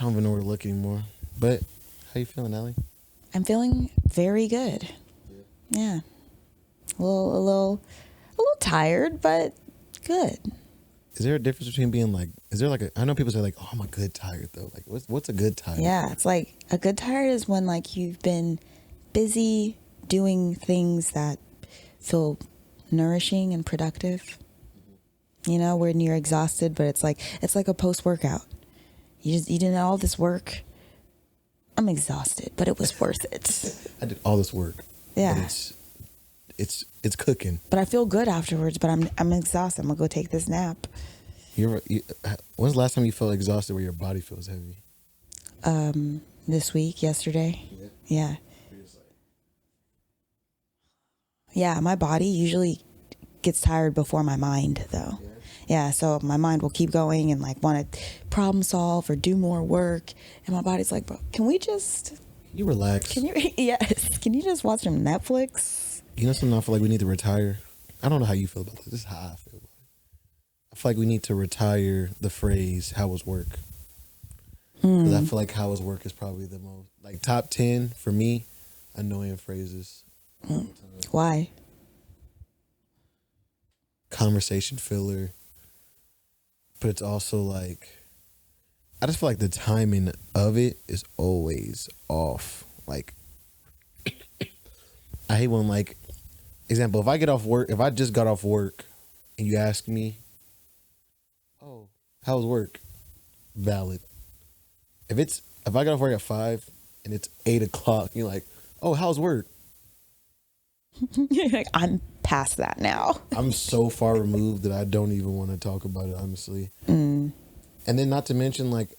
don't even know where to look anymore. But how you feeling, Allie? I'm feeling very good. Yeah. A little tired, but good. Is there a difference between being like, is there like I know people say like, oh, I'm a good tired though. Like what's a good tired? Yeah, it's like a good tired is when like you've been busy doing things that feel nourishing and productive. You know, when you're exhausted, but it's like a post-workout. You did all this work. I'm exhausted, but it was worth it. I did all this work. Yeah. But it's cooking. But I feel good afterwards, but I'm exhausted. I'm going to go take this nap. When's the last time you felt exhausted where your body feels heavy? This week, yesterday. Yeah. Yeah, my body usually gets tired before my mind, though. Yeah, so my mind will keep going and like want to problem solve or do more work, and my body's like, "Bro, can you relax? Yes, can you just watch some Netflix?" You know something? I feel like we need to retire. I don't know how you feel about this. This is how I feel about it. I feel like we need to retire the phrase "How was work?" Because I feel like "How was work?" is probably the most like top 10 for me annoying phrases. Why? Conversation filler. But it's also like, I just feel like the timing of it is always off. Like, I hate when, like, example, if I just got off work and you ask me, oh, how was work? Valid. If I got off work at 5 and it's 8 o'clock, you're like, oh, how's work? Like, I'm past that now. I'm so far removed that I don't even want to talk about it, honestly. And then not to mention, like,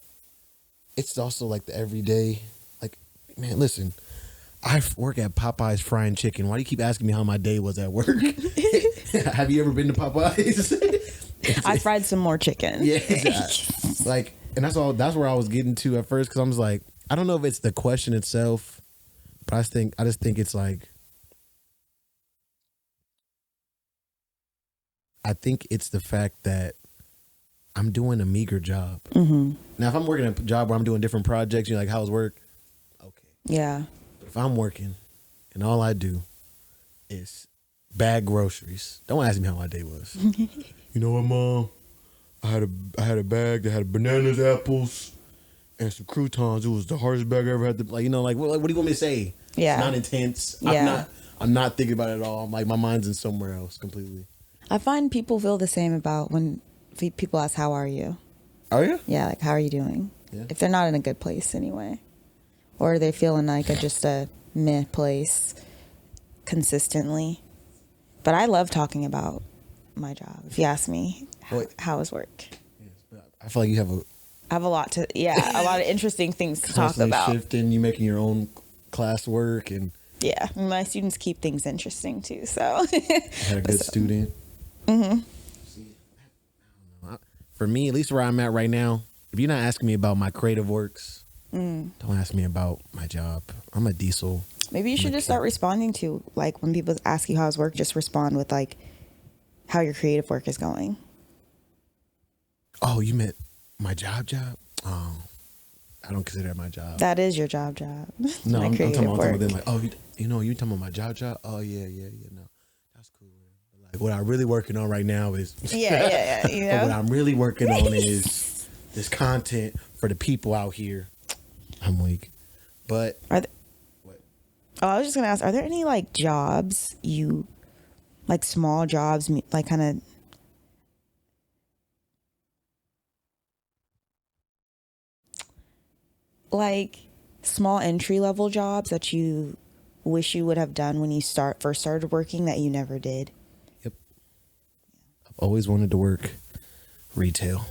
it's also like the everyday, like, man, listen, I work at Popeye's frying chicken. Why do you keep asking me how my day was at work? Have you ever been to Popeye's? I fried some more chicken. Yeah. Like, and that's where I was getting to at first, because I was like, I don't know if it's the question itself, but I just think it's like, I think it's the fact that I'm doing a meager job. Now, if I'm working a job where I'm doing different projects, you're like, how's work? Okay. Yeah. But if I'm working and all I do is bag groceries, don't ask me how my day was. You know what, Mom? I had a bag that had bananas, apples, and some croutons. It was the hardest bag I ever had to, like, you know, like, what do you want me to say? Yeah. It's not intense. Yeah. I'm not thinking about it at all. I'm like, my mind's in somewhere else completely. I find people feel the same about when people ask, how are you? Are you? Yeah, like, how are you doing? Yeah. If they're not in a good place anyway. Or they're feeling like just a meh place consistently. But I love talking about my job. If you ask me, how is work? Yes, but I feel like you have I have a lot of interesting things to talk about. Shifting, you making your own classwork, and yeah, my students keep things interesting too. So I had a good student. For me, at least where I'm at right now, if you're not asking me about my creative works, don't ask me about my job. I'm a diesel. Maybe you should just start responding to, like, when people ask you how's work, just respond with like how your creative work is going. Oh, you meant my job? Oh, I don't consider that my job. That is your job. No, I'm talking about them, like, oh, you talking about my job? Oh, yeah, no, that's cool. Like, what I'm really working on right now is yeah. You know? What I'm really working on is this content for the people out here. I'm weak, but what? Oh, I was just gonna ask, are there any like jobs like small jobs, like kind of like small entry level jobs that you wish you would have done when you first started working that you never did? Yep. I've always wanted to work retail.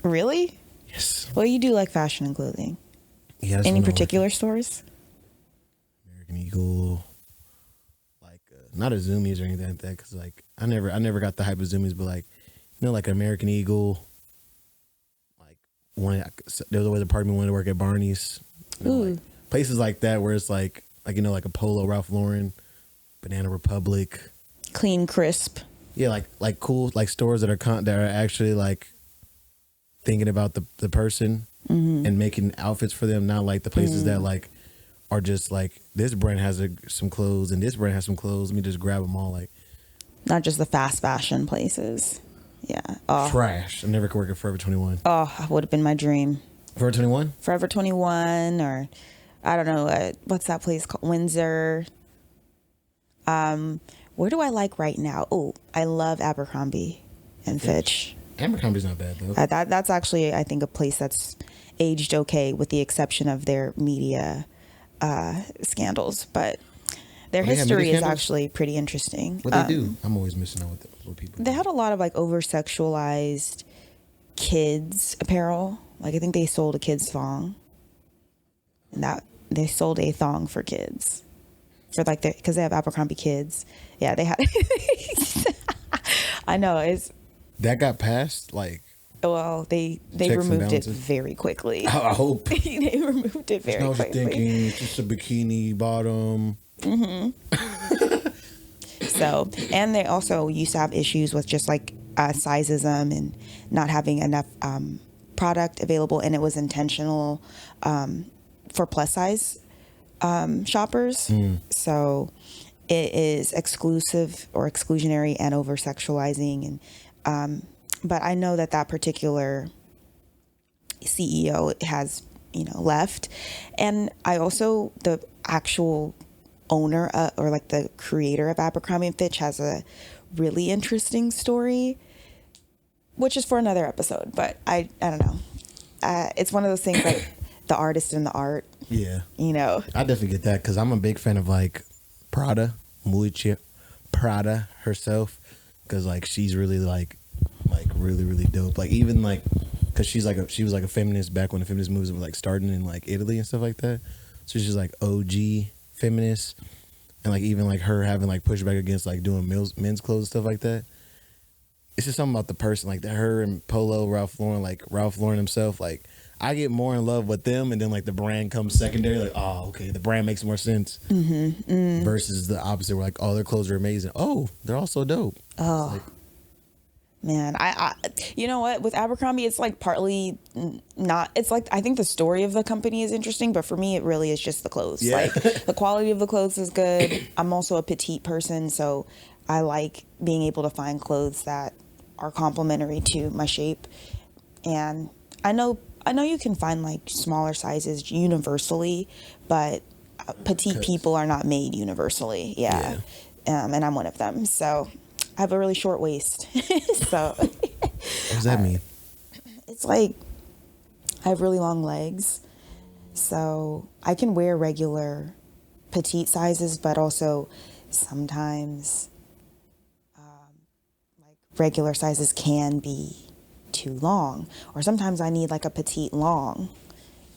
Really? Yes. Well, you do like fashion and clothing. Yeah. Any particular stores? American Eagle, like not a Zoomies or anything like that, because like I never got the hype of Zoomies, but like, you know, like American Eagle. There was always a part of me wanted to work at Barney's. You know, like places like that where it's like you know, like a Polo, Ralph Lauren, Banana Republic, Clean, crisp. Yeah, like cool, like stores that are actually like thinking about the person and making outfits for them, not like the places that like are just like, this brand has some clothes and this brand has some clothes, let me just grab them all. Like, not just the fast fashion places. Yeah. Oh, trash. I never could work at Forever 21. that would have been my dream. Forever 21? Forever 21, or I don't know, what's that place called? Windsor. Where do I like right now? Oh, I love Abercrombie and Fitch. Abercrombie's not bad though. That's actually, I think, a place that's aged okay, with the exception of their media scandals. But their history is actually pretty interesting. What they do? I'm always missing out what people. They had a lot of like over-sexualized kids apparel. Like I think they sold a kid's thong, and that they sold a thong for kids, for like because they have Abercrombie kids. Yeah, they had. I know it's. That got passed, like. Well, they removed it very quickly. I hope they removed it very quickly. Thinking it's just a bikini bottom. So, and they also used to have issues with just like sizeism and not having enough product available, and it was intentional for plus size shoppers. So it is exclusive or exclusionary and over sexualizing, and but I know that particular CEO has left, and I also the actual owner or like the creator of Abercrombie and Fitch has a really interesting story, which is for another episode. But I don't know. It's one of those things like the artist and the art. Yeah. I definitely get that, because I'm a big fan of like Prada, Prada herself, because like she's really like really really dope. Like even like because she was like a feminist back when the feminist movements were like starting in like Italy and stuff like that. So she's like OG feminist, and like even like her having like pushback against like doing men's clothes and stuff like that. It's just something about the person, like that. Her and Polo, Ralph Lauren himself, like I get more in love with them, and then like the brand comes secondary. Like, oh, okay, the brand makes more sense. Versus the opposite, where like, oh, their clothes are amazing. Oh, they're also dope. Oh. Like, man, I you know what, with Abercrombie, it's like partly not, it's like I think the story of the company is interesting, but for me it really is just the clothes. Yeah. Like the quality of the clothes is good. I'm also a petite person, so I like being able to find clothes that are complementary to my shape. And I know you can find like smaller sizes universally, but petite people are not made universally. Yeah. And I'm one of them, so I have a really short waist. So what does that mean? It's like I have really long legs, so I can wear regular petite sizes, but also sometimes like regular sizes can be too long, or sometimes I need like a petite long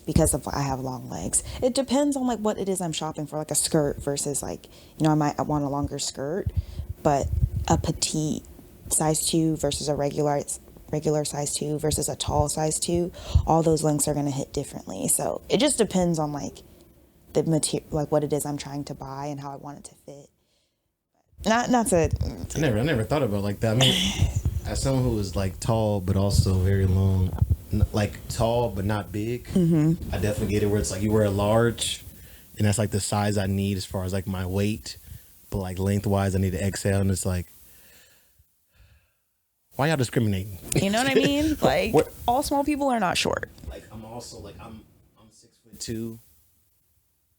because I have long legs. It depends on like what it is I'm shopping for, like a skirt versus like, I want a longer skirt, but a petite size 2 versus a regular size 2 versus a tall size 2, all those lengths are going to hit differently. So it just depends on like the material, like what it is I'm trying to buy and how I want it to fit. Not to. I never thought about it like that. I mean, as someone who is like tall but also very long, like tall but not big, I definitely get it where it's like you wear a large, and that's like the size I need as far as like my weight, but like lengthwise I need to XL, and it's like, why y'all discriminating? You know what I mean? Like all small people are not short. Like I'm also like I'm 6'2",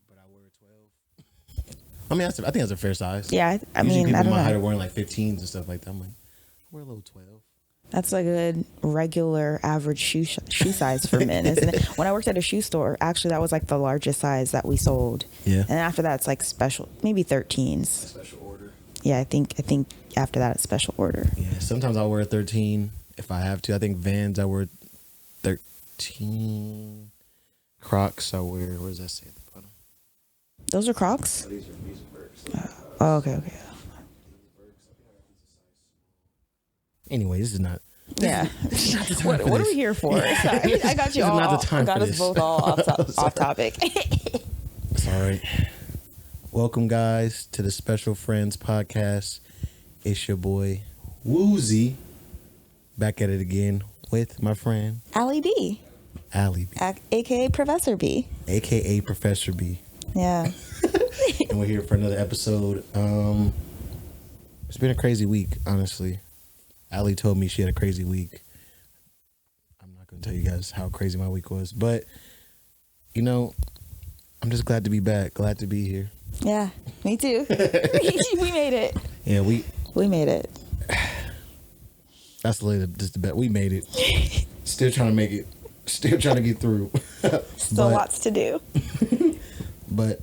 but I wear 12. I mean, I think that's a fair size. Yeah, I mean, people I don't my know. height are wearing like 15s and stuff like that. I'm like, I wear a little 12. That's a good regular average shoe size for men, isn't it? When I worked at a shoe store, actually that was like the largest size that we sold. Yeah. And after that it's like special, maybe 13s. Special order. Yeah, I think after that it's special order. Yeah, sometimes I'll wear a 13 if I have to. I think Vans I wear 13. Crocs I wear, where does that say at the bottom? Those are Crocs? Oh, these are Birks. Oh, okay. Anyway, this is not. Yeah. What are we here for? Sorry, I got you all. Not the time got for us this. both all off topic. It's all right. Welcome, guys, to the Special Friends podcast. It's your boy Wuzi, back at it again with my friend Allie D. Allie B. AKA Professor B. AKA Professor B. Yeah. And we're here for another episode. It's been a crazy week, honestly. Allie told me she had a crazy week. I'm not going to tell you guys how crazy my week was, but you know, I'm just glad to be back. Glad to be here. Yeah, me too. We made it. Yeah, we made it. That's just the bet. We made it. Still trying to make it. Still trying to get through. Still lots to do. But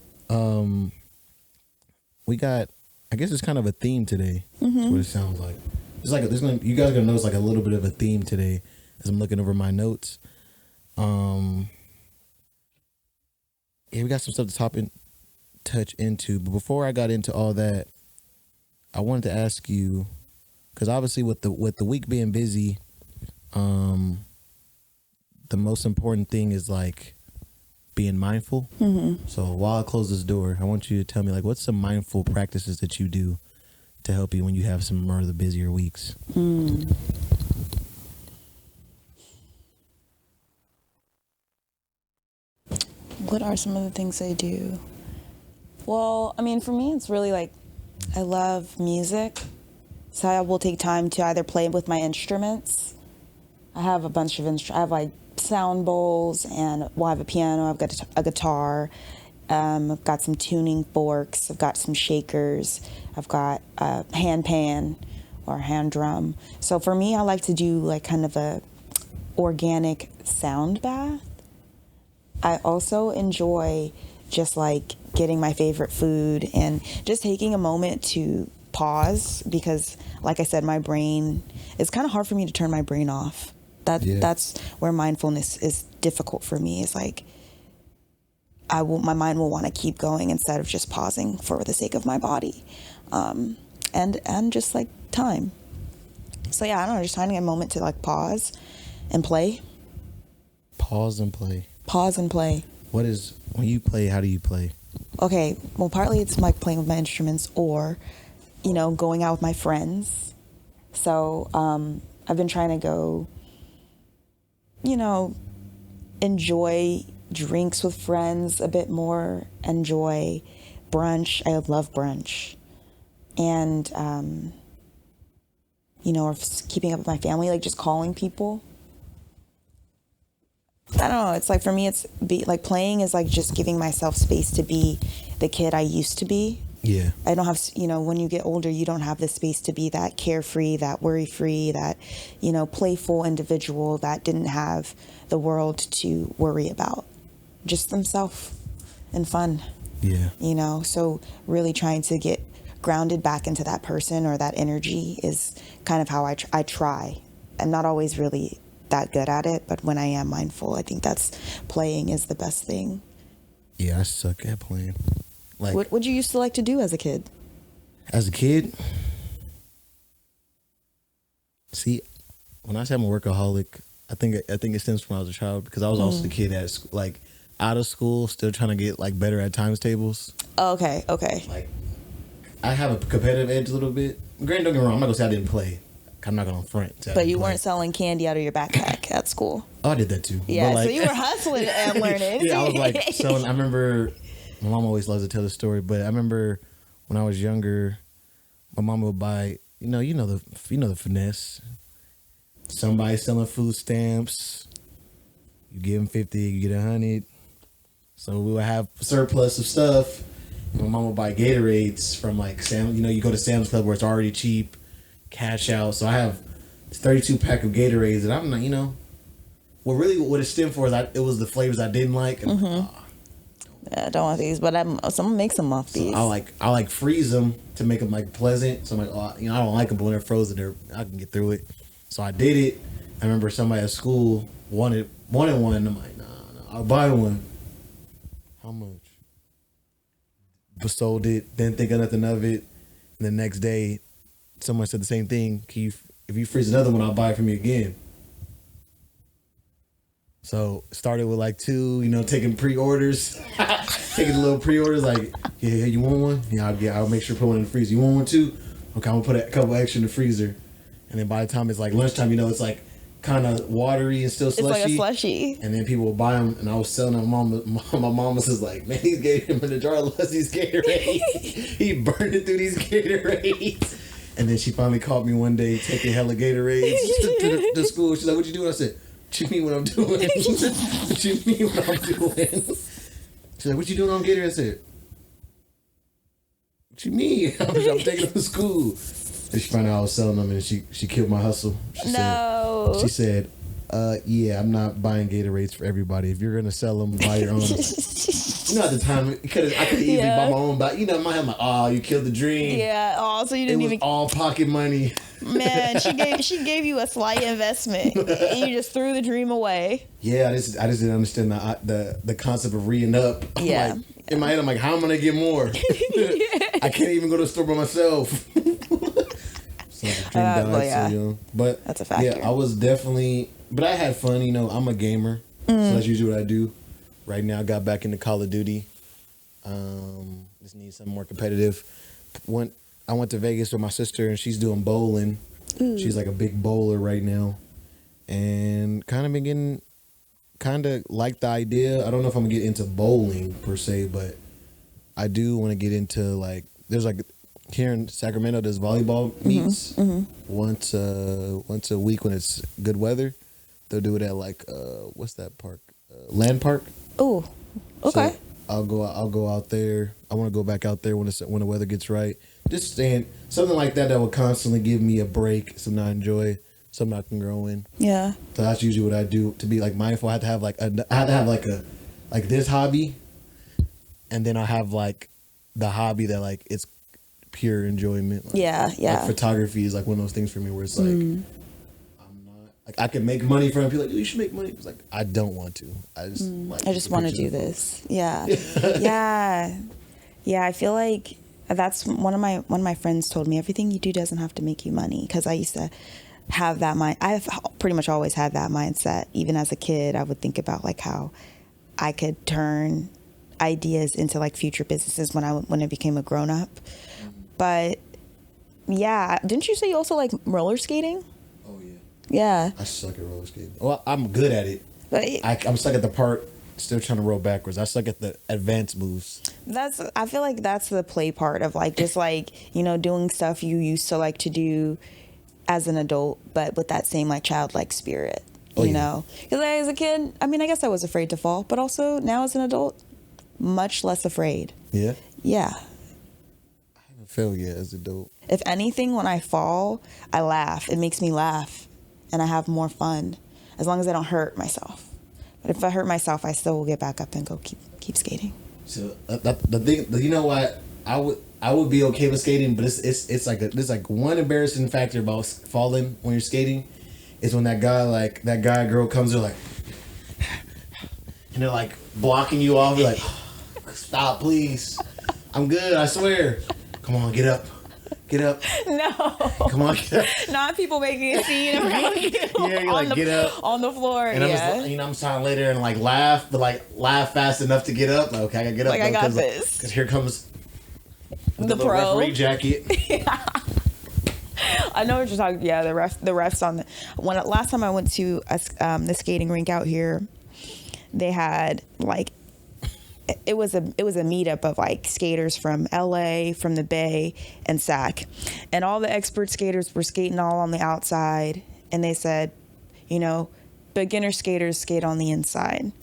we got, I guess it's kind of a theme today. Mm-hmm. That's what it sounds like. It's like you guys are gonna notice like a little bit of a theme today as I'm looking over my notes. Yeah, we got some stuff to touch into. But before I got into all that, I wanted to ask you, because obviously with the week being busy, the most important thing is like being mindful. Mm-hmm. So while I close this door, I want you to tell me like what's some mindful practices that you do to help you when you have some more of the busier weeks. What are some of the things I do? Well, I mean, for me, it's really like I love music. So I will take time to either play with my instruments. I have a bunch of I have like sound bowls, and I have a piano. I've got a guitar. I've got some tuning forks. I've got some shakers. I've got a hand pan or a hand drum. So for me, I like to do like kind of a organic sound bath. I also enjoy just like getting my favorite food and just taking a moment to pause, because like I said, my brain, it's kind of hard for me to turn my brain off. That's where mindfulness is difficult for me. It's like my mind will want to keep going instead of just pausing for the sake of my body, and just like time. So yeah, I don't know, just finding a moment to like pause and play. Pause and play. Pause and play. When you play, how do you play? Okay, well, partly it's like playing with my instruments, or, going out with my friends. So I've been trying to go, enjoy drinks with friends a bit more, enjoy brunch. I love brunch. And, or keeping up with my family, like just calling people. I don't know. It's like, for me, playing is like just giving myself space to be the kid I used to be. Yeah. I don't have, when you get older, you don't have the space to be that carefree, that worry-free, that, playful individual that didn't have the world to worry about. Just themselves and fun. Yeah. So really trying to get grounded back into that person or that energy is kind of how I try. I'm not always really that good at it, but when I am mindful, I think that's playing is the best thing. Yeah, I suck at playing. Like, what would you used to like to do as a kid? As a kid, see, when I say I'm a workaholic, I think it stems from when I was a child, because I was also the kid that's like out of school, still trying to get like better at times tables. Oh, okay. Like, I have a competitive edge a little bit. Granted, don't get me wrong, I'm not gonna say I didn't play. I'm not gonna front. But you weren't selling candy out of your backpack at school. Oh, I did that too. Yeah, but like, so you were hustling and learning. Yeah, I was like, so I remember, my mom always loves to tell the story, but I remember when I was younger, my mom would buy, you know the finesse. Somebody selling food stamps, you give them 50, you get 100. So we would have surplus of stuff. My mom would buy Gatorades from like Sam. You go to Sam's Club where it's already cheap. Cash out. So I have 32 pack of Gatorades, and I'm not, what it stemmed for is it was the flavors I didn't like. And I'm like, Yeah, I don't want these, but someone makes them off these. So I like freeze them to make them like pleasant. So I'm like, I don't like them, but when they're frozen, I can get through it. So I did it. I remember somebody at school wanted one, and I'm like, no, I'll buy one. How much? But sold it, didn't think of nothing of it. And the next day, someone said the same thing. If you freeze another one, I'll buy it from you again. So started with like 2, taking pre-orders, taking the little pre-orders. Like, yeah, you want one? Yeah, I'll make sure to put one in the freezer. You want one too? Okay, I'm gonna put a couple extra in the freezer. And then by the time it's like lunchtime, it's like kind of watery and still slushy. It's like a slushy. And then people would buy them, and I was selling them. My mom was just like, man, these Gatorade in the jar loves these Gatorades. He burned it through these Gatorades. And then she finally called me one day taking hella Gatorades to school. She's like, what you doing? I said, what you mean what I'm doing? What you mean what I'm doing? She's like, what you doing on Gatorade? I said, what you mean? I'm taking them to school. And she found out I was selling them, and she killed my hustle. She said, yeah, I'm not buying Gatorades for everybody. If you're gonna sell them, buy your own. You know, at the time, I could easily buy my own, but you know, in my head, I'm like, oh, you killed the dream. Yeah. Oh, so you didn't even. It was all pocket money. Man, she gave you a slight investment, and you just threw the dream away. Yeah, I just didn't understand the concept of re up. Yeah. Like, in my head, I'm like, how am I gonna get more? I can't even go to the store by myself. But that's a factor. Yeah, I was definitely, but I had fun. You know, I'm a gamer, so that's usually what I do. Right now, I got back into Call of Duty. Just need something more competitive. I went to Vegas with my sister, and she's doing bowling. Ooh. She's like a big bowler right now, and kind of like the idea. I don't know if I'm gonna get into bowling per se, but I do want to get into like there's like. Here in Sacramento, there's volleyball meets once a week when it's good weather. They'll do it at like what's that park? Land Park. Oh, okay. So I'll go out there. I want to go back out there when the weather gets right. Just saying something like that will constantly give me a break, something I enjoy, something I can grow in. Yeah. So that's usually what I do to be like mindful. I have to have like this hobby, and then I have like the hobby that like it's pure enjoyment. Like, yeah. Like photography is like one of those things for me where it's like I'm not like I can make money from it. People are like, you should make money. It's like I don't want to. I just want to do this. Yeah. Yeah. I feel like that's one of my friends told me everything you do doesn't have to make you money, because I used to have that mind. I've pretty much always had that mindset. Even as a kid, I would think about like how I could turn ideas into like future businesses when I became a grown up. But yeah, didn't you say you also like roller skating? Oh yeah. Yeah. I suck at roller skating. Well, I'm good at it. But I'm stuck at the part still trying to roll backwards. I suck at the advanced moves. I feel like that's the play part of like just like, you know, doing stuff you used to like to do as an adult, but with that same like childlike spirit. You know, because as a kid, I mean, I guess I was afraid to fall, but also now as an adult, much less afraid. Yeah. Yeah. Fail yet as an adult. If anything, when I fall, I laugh. It makes me laugh, and I have more fun, as long as I don't hurt myself. But if I hurt myself, I still will get back up and go keep skating. So the thing, you know what, I would be okay with skating, but it's like there's like one embarrassing factor about falling when you're skating, is when that guy girl comes, they're like, and they're like blocking you off. You're like, stop, please. I'm good, I swear. Come on, get up. Get up. No. Come on, get up. Not people making a scene around you. Yeah, you're like, get up. On the floor, and I'm trying later and like laugh, but like laugh fast enough to get up. Like, okay, I gotta get up. Like, I got this. Because here comes the pro. Referee jacket. Yeah. I know what you're talking. Yeah, the refs on the last time I went to the skating rink out here, they had like. It was a meetup of like skaters from LA, from the Bay, and SAC, and all the expert skaters were skating all on the outside. And they said, you know, beginner skaters skate on the inside.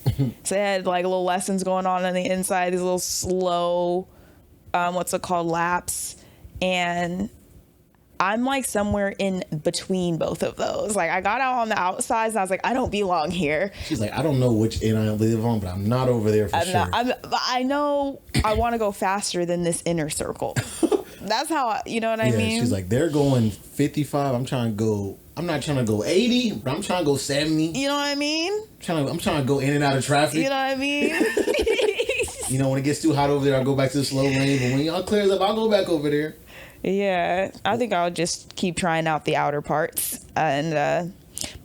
So they had like little lessons going on the inside, these little slow, what's it called, laps, and I'm like somewhere in between both of those. Like I got out on the outsides and I was like, I don't belong here. She's like, I don't know which end I live on, but I'm not over there for sure. I know I want to go faster than this inner circle. That's how you know what I mean? She's like, they're going 55. I'm not trying to go 80, but I'm trying to go 70. You know what I mean? I'm trying to go in and out of traffic. You know what I mean? You know, when it gets too hot over there, I'll go back to the slow lane. But when y'all clears up, I'll go back over there. Yeah, I think I'll just keep trying out the outer parts, but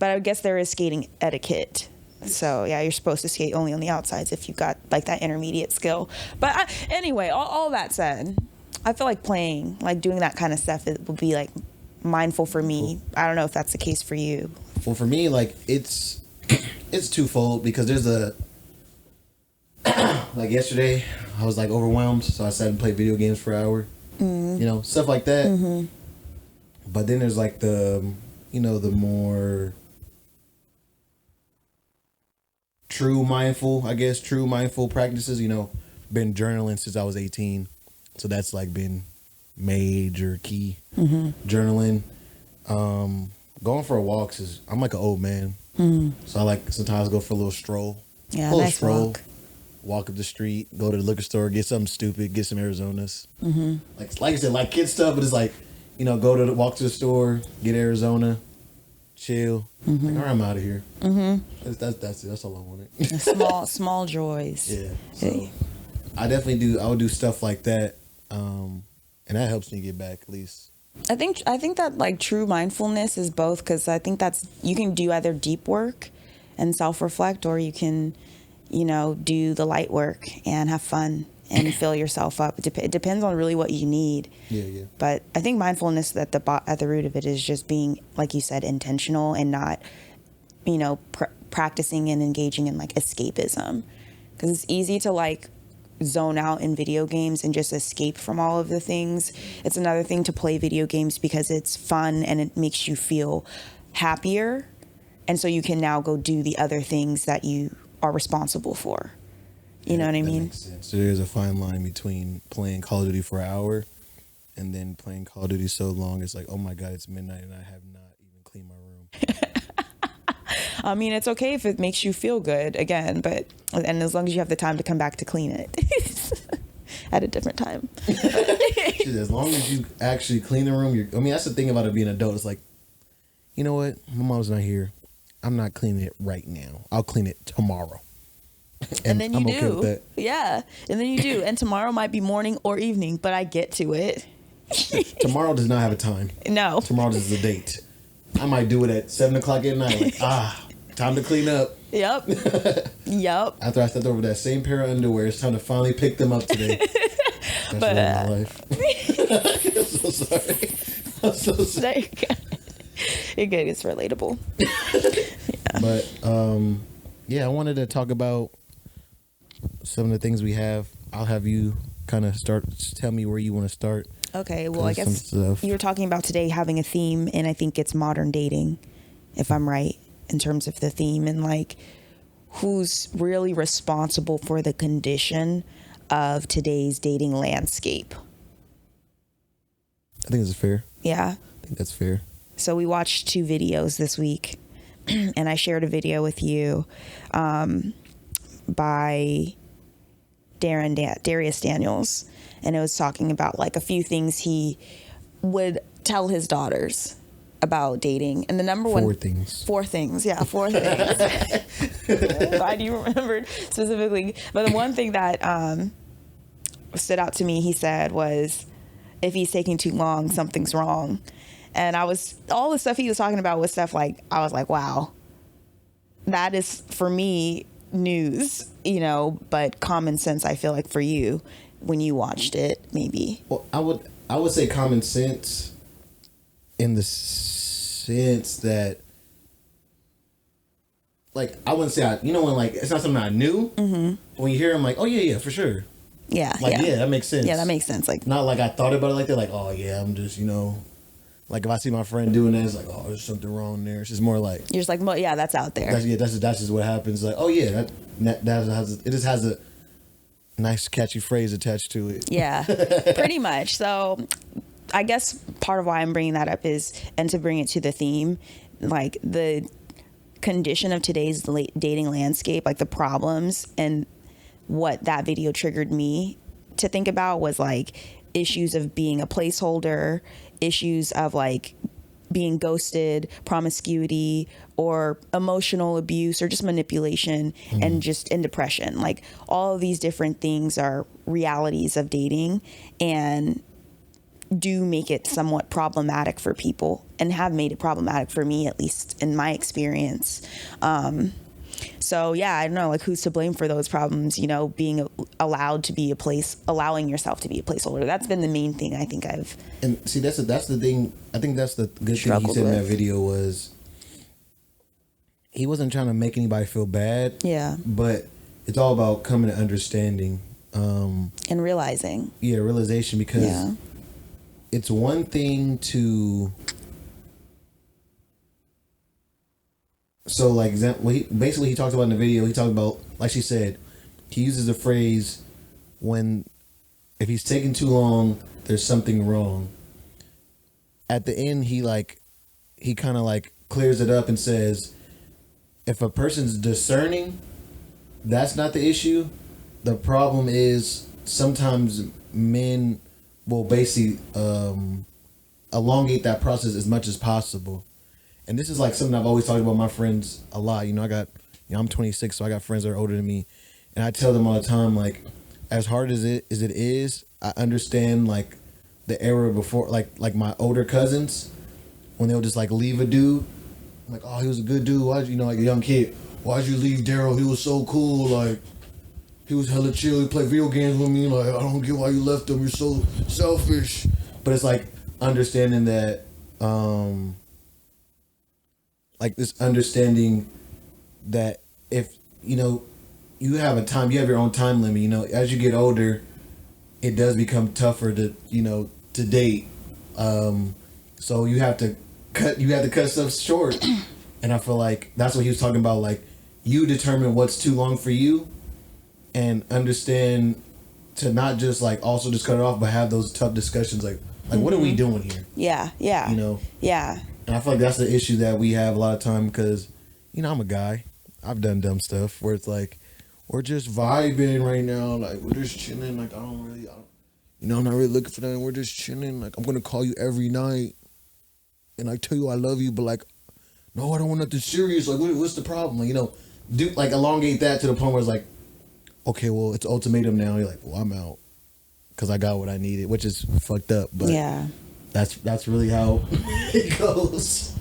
I guess there is skating etiquette. So yeah, you're supposed to skate only on the outsides if you've got like that intermediate skill. But anyway, all that said, I feel like playing, like doing that kind of stuff, it would be like mindful for me. I don't know if that's the case for you. Well, for me, like it's twofold because there's a like yesterday I was like overwhelmed, so I sat and played video games for an hour. You know, stuff like that. But then there's like the the more true mindful practices. Been journaling since I was 18, so that's like been major key. Journaling, going for walks is, I'm like an old man, so I like sometimes go for a little stroll. Yeah, nice walk. Walk up the street, go to the liquor store, get something stupid, get some Arizonas. Like I said, like kid stuff, but it's like, walk to the store, get Arizona, chill. Like, all right, I'm out of here. That's it. That's all I wanted. small joys. Yeah. So I definitely do. I would do stuff like that, and that helps me get back at least. I think that like true mindfulness is both, because I think that's, you can do either deep work and self-reflect, or you can do the light work and have fun and fill yourself up. It depends on really what you need. Yeah. But I think mindfulness at the root of it is just being, like you said, intentional, and not, practicing and engaging in like escapism, because it's easy to like zone out in video games and just escape from all of the things. It's another thing to play video games because it's fun and it makes you feel happier, and so you can now go do the other things that you are responsible for. You know what I mean? Makes sense. So there's a fine line between playing Call of Duty for an hour and then playing Call of Duty so long it's like, oh my God, it's midnight and I have not even cleaned my room. I mean, it's okay if it makes you feel good again, and as long as you have the time to come back to clean it at a different time. As long as you actually clean the room, that's the thing about it being an adult. It's like, you know what? My mom's not here. I'm not cleaning it right now. I'll clean it tomorrow. And then you I'm do. Okay with that. Yeah. And then you do. And tomorrow might be morning or evening, but I get to it. Tomorrow does not have a time. No. Tomorrow is a date. I might do it at 7:00 at night. Like, time to clean up. Yep. Yep. After I stepped over that same pair of underwear, it's time to finally pick them up today. That's my life. I'm so sorry. I'm so sorry. You're good. It's relatable. Yeah. But I wanted to talk about some of the things we have. I'll have you kind of tell me where you want to start. Okay. Well, I guess you were talking about today having a theme, and I think it's modern dating, if I'm right, in terms of the theme, and like who's really responsible for the condition of today's dating landscape. I think this is fair. Yeah. I think that's fair. So we watched 2 videos this week, and I shared a video with you by Darius Daniels, and it was talking about like a few things he would tell his daughters about dating. And the number one... 4 things. 4 things. Yeah, 4 things. Glad you remembered specifically. But the one thing that stood out to me, he said, was, if he's taking too long, something's wrong. And all the stuff he was talking about was stuff like, I was like, wow, that is for me news, but common sense, I feel like, for you when you watched it, maybe. Well, I would say common sense in the sense that, like, I wouldn't say when like it's not something I knew. When you hear him, like, oh yeah, for sure. Yeah. Like, yeah, that makes sense. Yeah, that makes sense. Like, not like I thought about it like that. Like, oh yeah, I'm just like if I see my friend doing that, it's like, oh, there's something wrong there. It's just more like, you're just like, well, yeah, that's out there. That's just what happens. Like, oh yeah, it just has a nice catchy phrase attached to it. Yeah, pretty much. So I guess part of why I'm bringing that up is, and to bring it to the theme, like the condition of today's dating landscape, like the problems, and what that video triggered me to think about was like issues of being a placeholder, issues of like being ghosted, promiscuity, or emotional abuse, or just manipulation, and depression. Like all of these different things are realities of dating, and do make it somewhat problematic for people, and have made it problematic for me, at least in my experience. So yeah, I don't know, like who's to blame for those problems, being allowing yourself to be a placeholder. That's been the main thing I think I've... And see, that's the thing. I think that's the good thing he said in that video was, he wasn't trying to make anybody feel bad. Yeah. But it's all about coming to understanding. And realizing. Yeah, realization, because it's one thing to... So, like, basically he talked about in the video, he talked about, like she said, he uses the phrase, if he's taking too long, there's something wrong. At the end, he kind of like clears it up and says, if a person's discerning, that's not the issue. The problem is sometimes men will basically elongate that process as much as possible. And this is like something I've always talked about with my friends a lot. I'm 26, so I got friends that are older than me. And I tell them all the time, like, as hard as it is, I understand, like, the era before, like my older cousins, when they'll just, like, leave a dude. Like, oh, he was a good dude. Why'd you, like a young kid, why'd you leave Daryl? He was so cool. Like, he was hella chill. He played video games with me. Like, I don't get why you left him. You're so selfish. But it's, like, understanding that, like, this understanding that if, you have your own time limit, as you get older, it does become tougher to date. So you have to cut stuff short. And I feel like that's what he was talking about. Like, you determine what's too long for you and understand to not just like also just cut it off, but have those tough discussions. Like what are we doing here? Yeah. Yeah. Yeah. And I feel like that's the issue that we have a lot of time because, I'm a guy. I've done dumb stuff where it's like, we're just vibing right now. Like, we're just chilling. Like, I'm not really looking for that. We're just chilling. Like, I'm going to call you every night. And I tell you I love you. But, like, no, I don't want nothing serious. Like, what's the problem? Like, elongate that to the point where it's like, okay, well, it's ultimatum now. You're like, well, I'm out. Because I got what I needed, which is fucked up. But yeah, that's really how it goes.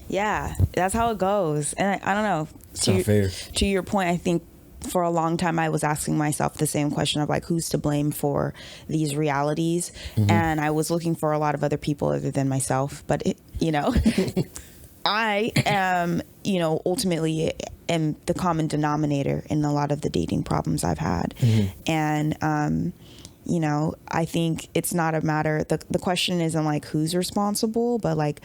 Yeah, that's how it goes. And I don't know. It's not fair. To your point, I think for a long time I was asking myself the same question of like, who's to blame for these realities? Mm-hmm. And I was looking for a lot of other people other than myself. But, I am, ultimately am the common denominator in a lot of the dating problems I've had. Mm-hmm. And, I think it's not a matter, the question isn't like who's responsible, but like,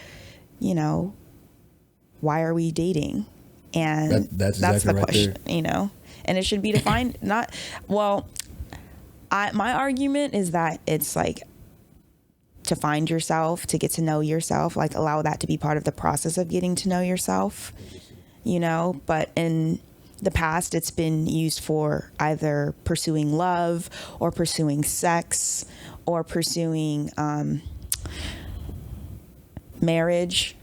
why are we dating? And that's exactly the question, there. And it should be defined, my argument is that it's like to find yourself, to get to know yourself, like allow that to be part of the process of getting to know yourself, but in the past it's been used for either pursuing love or pursuing sex or pursuing marriage.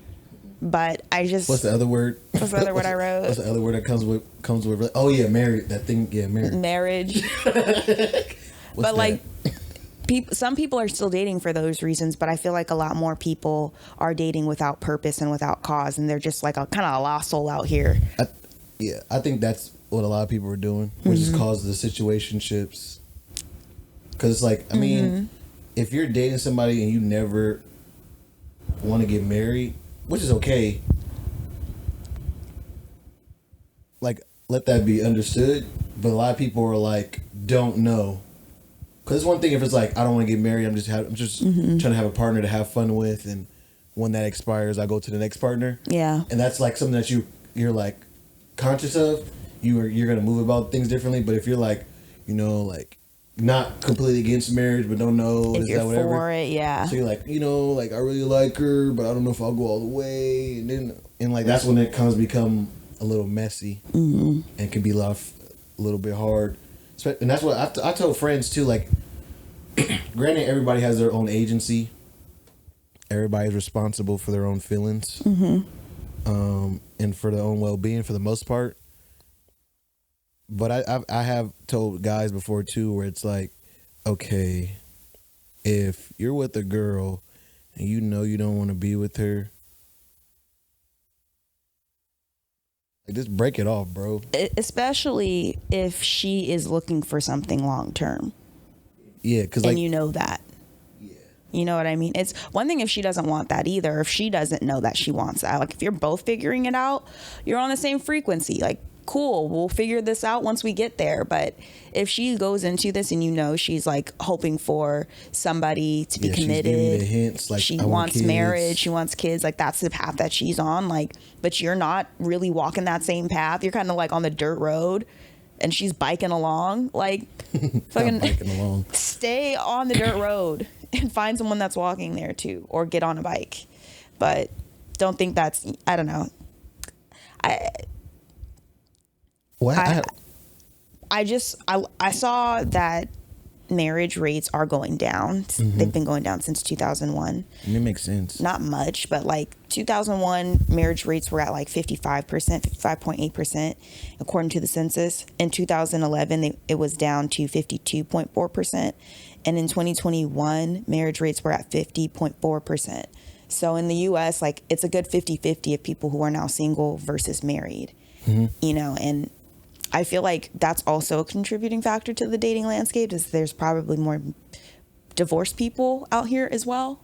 But I just... What's the other word? What's the other word I wrote? What's the other word that comes with... Oh, yeah, married. That thing, yeah, married. Marriage. But, like, some people are still dating for those reasons, but I feel like a lot more people are dating without purpose and without cause, and they're just, like, a kind of a lost soul out here. I think that's what a lot of people are doing, which is cause the situationships. Because it's like, I mean, if you're dating somebody and you never want to get married... Which is okay. Like, let that be understood. But a lot of people are like, don't know. Because it's one thing if it's like, I don't want to get married. I'm just trying to have a partner to have fun with. And when that expires, I go to the next partner. Yeah. And that's like something that you're like conscious of. You're going to move about things differently. But if you're like, like, not completely against marriage, but don't know. If you're for it, yeah. So you're like, like, I really like her, but I don't know if I'll go all the way. And like, that's when it become a little messy and can be a little bit hard. And that's what I tell friends too, like, granted, everybody has their own agency. Everybody's responsible for their own feelings and for their own well-being for the most part. But I have told guys before too where it's like, okay, if you're with a girl and you don't want to be with her, like, just break it off, bro. Especially if she is looking for something long term. Yeah, because and you know that. Yeah. You know what I mean? It's one thing if she doesn't want that either, if she doesn't know that she wants that. Like if you're both figuring it out, you're on the same frequency. Like, cool, we'll figure this out once we get there. But if she goes into this and you know she's like hoping for somebody to be committed, she's giving you the hints, like, she I want wants kids. marriage, she wants kids, like that's the path that she's on. Like, but you're not really walking that same path. You're kind of like on the dirt road and she's biking along. Like, fucking biking along. Stay on the dirt road and find someone that's walking there too, or get on a bike. But don't think that's, I don't know. I saw that marriage rates are going down. Mm-hmm. They've been going down since 2001. And it makes sense. Not much, but like 2001 marriage rates were at like 55%, 55.8% according to the census. In 2011, it was down to 52.4%. And in 2021, marriage rates were at 50.4%. So in the US, like it's a good 50-50 of people who are now single versus married, you know, and I feel like that's also a contributing factor to the dating landscape is there's probably more divorced people out here as well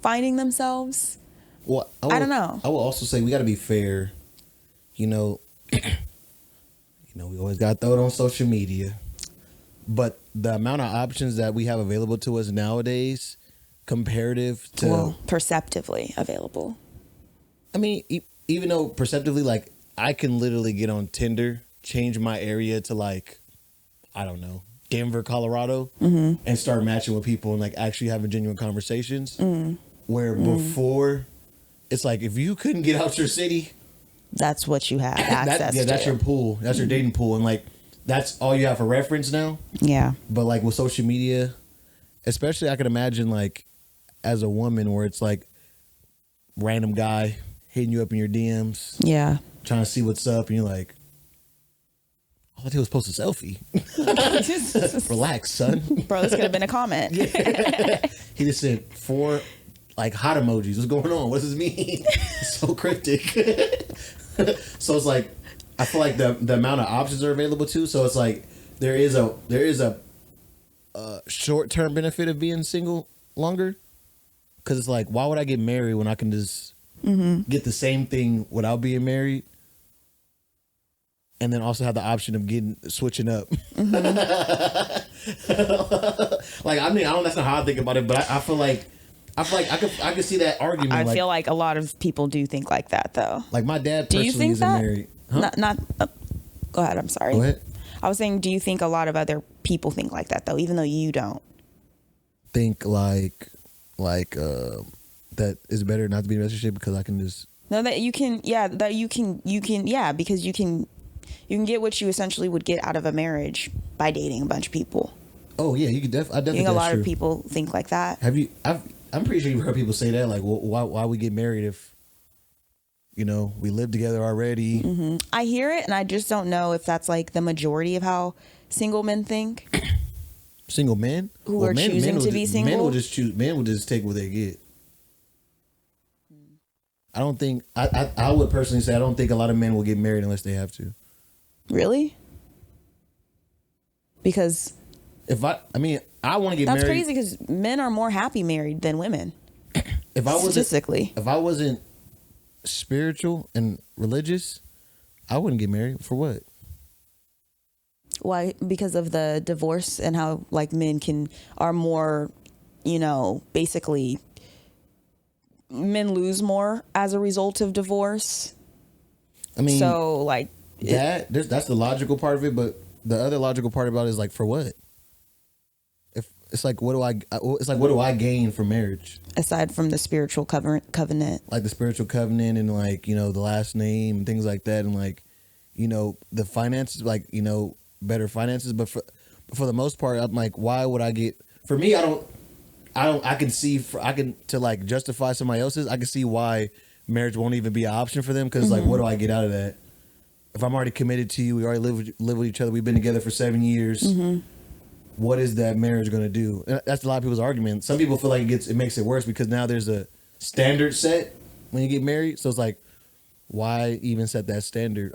finding themselves. Well, I don't know. I will also say we got to be fair. You know, we always got to throw it on social media. But the amount of options that we have available to us nowadays comparative to... Well, perceptively available. I mean, even though perceptively, like, I can literally get on Tinder, change my area to like, I don't know, Denver, Colorado, and start matching with people and like actually having genuine conversations. Where before, it's like if you couldn't get out your city, that's what you had access to. That's your pool. That's your dating pool, and like that's all you have for reference now. Yeah. But like with social media, especially, I could imagine like as a woman where it's like random guy hitting you up in your DMs. Yeah. Trying to see what's up, and you're like, all I did was post a selfie. Relax, son. Bro, this could have been a comment. Yeah. He just said 4 like hot emojis. What's going on? What does this mean? It's so cryptic. So it's like, I feel like the amount of options are available too. So it's like there is a short-term benefit of being single longer. Because it's like, why would I get married when I can just get the same thing without being married? And then also have the option of switching up. Like, I mean, that's not how I think about it, but I feel like I could see that argument. I feel like a lot of people do think like that, though. Like my dad personally isn't married. Huh? Go ahead. I'm sorry. Go ahead. I was saying, do you think a lot of other people think like that, though, even though you don't? Think like that it's better not to be in a relationship because I can just... No, that you can, because you can get what you essentially would get out of a marriage by dating a bunch of people. Oh yeah, you could definitely. I definitely think a lot of people think like that. I'm pretty sure you've heard people say that, like, well, why we get married if, we live together already? I hear it, and I just don't know if that's like the majority of how single men think. Single men who are choosing to be single. Men will just take what they get. I don't think I would personally say I don't think a lot of men will get married unless they have to. Really? Because I want to get married. That's crazy because men are more happy married than women. Statistically. If I wasn't spiritual and religious, I wouldn't get married. For what? Why? Because of the divorce and how like men are more, basically men lose more as a result of divorce. I mean, so like that's the logical part of it, but the other logical part about it is like, for what? If it's like, what do I gain from marriage aside from the spiritual covenant? Like the spiritual covenant and like, the last name and things like that, and like, the finances, like, better finances. But for the most part, I'm like, why would I get? For me, I can to like justify somebody else's. I can see why marriage won't even be an option for them because like, what do I get out of that? If I'm already committed to you, we already live with each other. We've been together for 7 years. What is that marriage going to do? And that's a lot of people's argument. Some people feel like it makes it worse because now there's a standard set when you get married. So it's like, why even set that standard?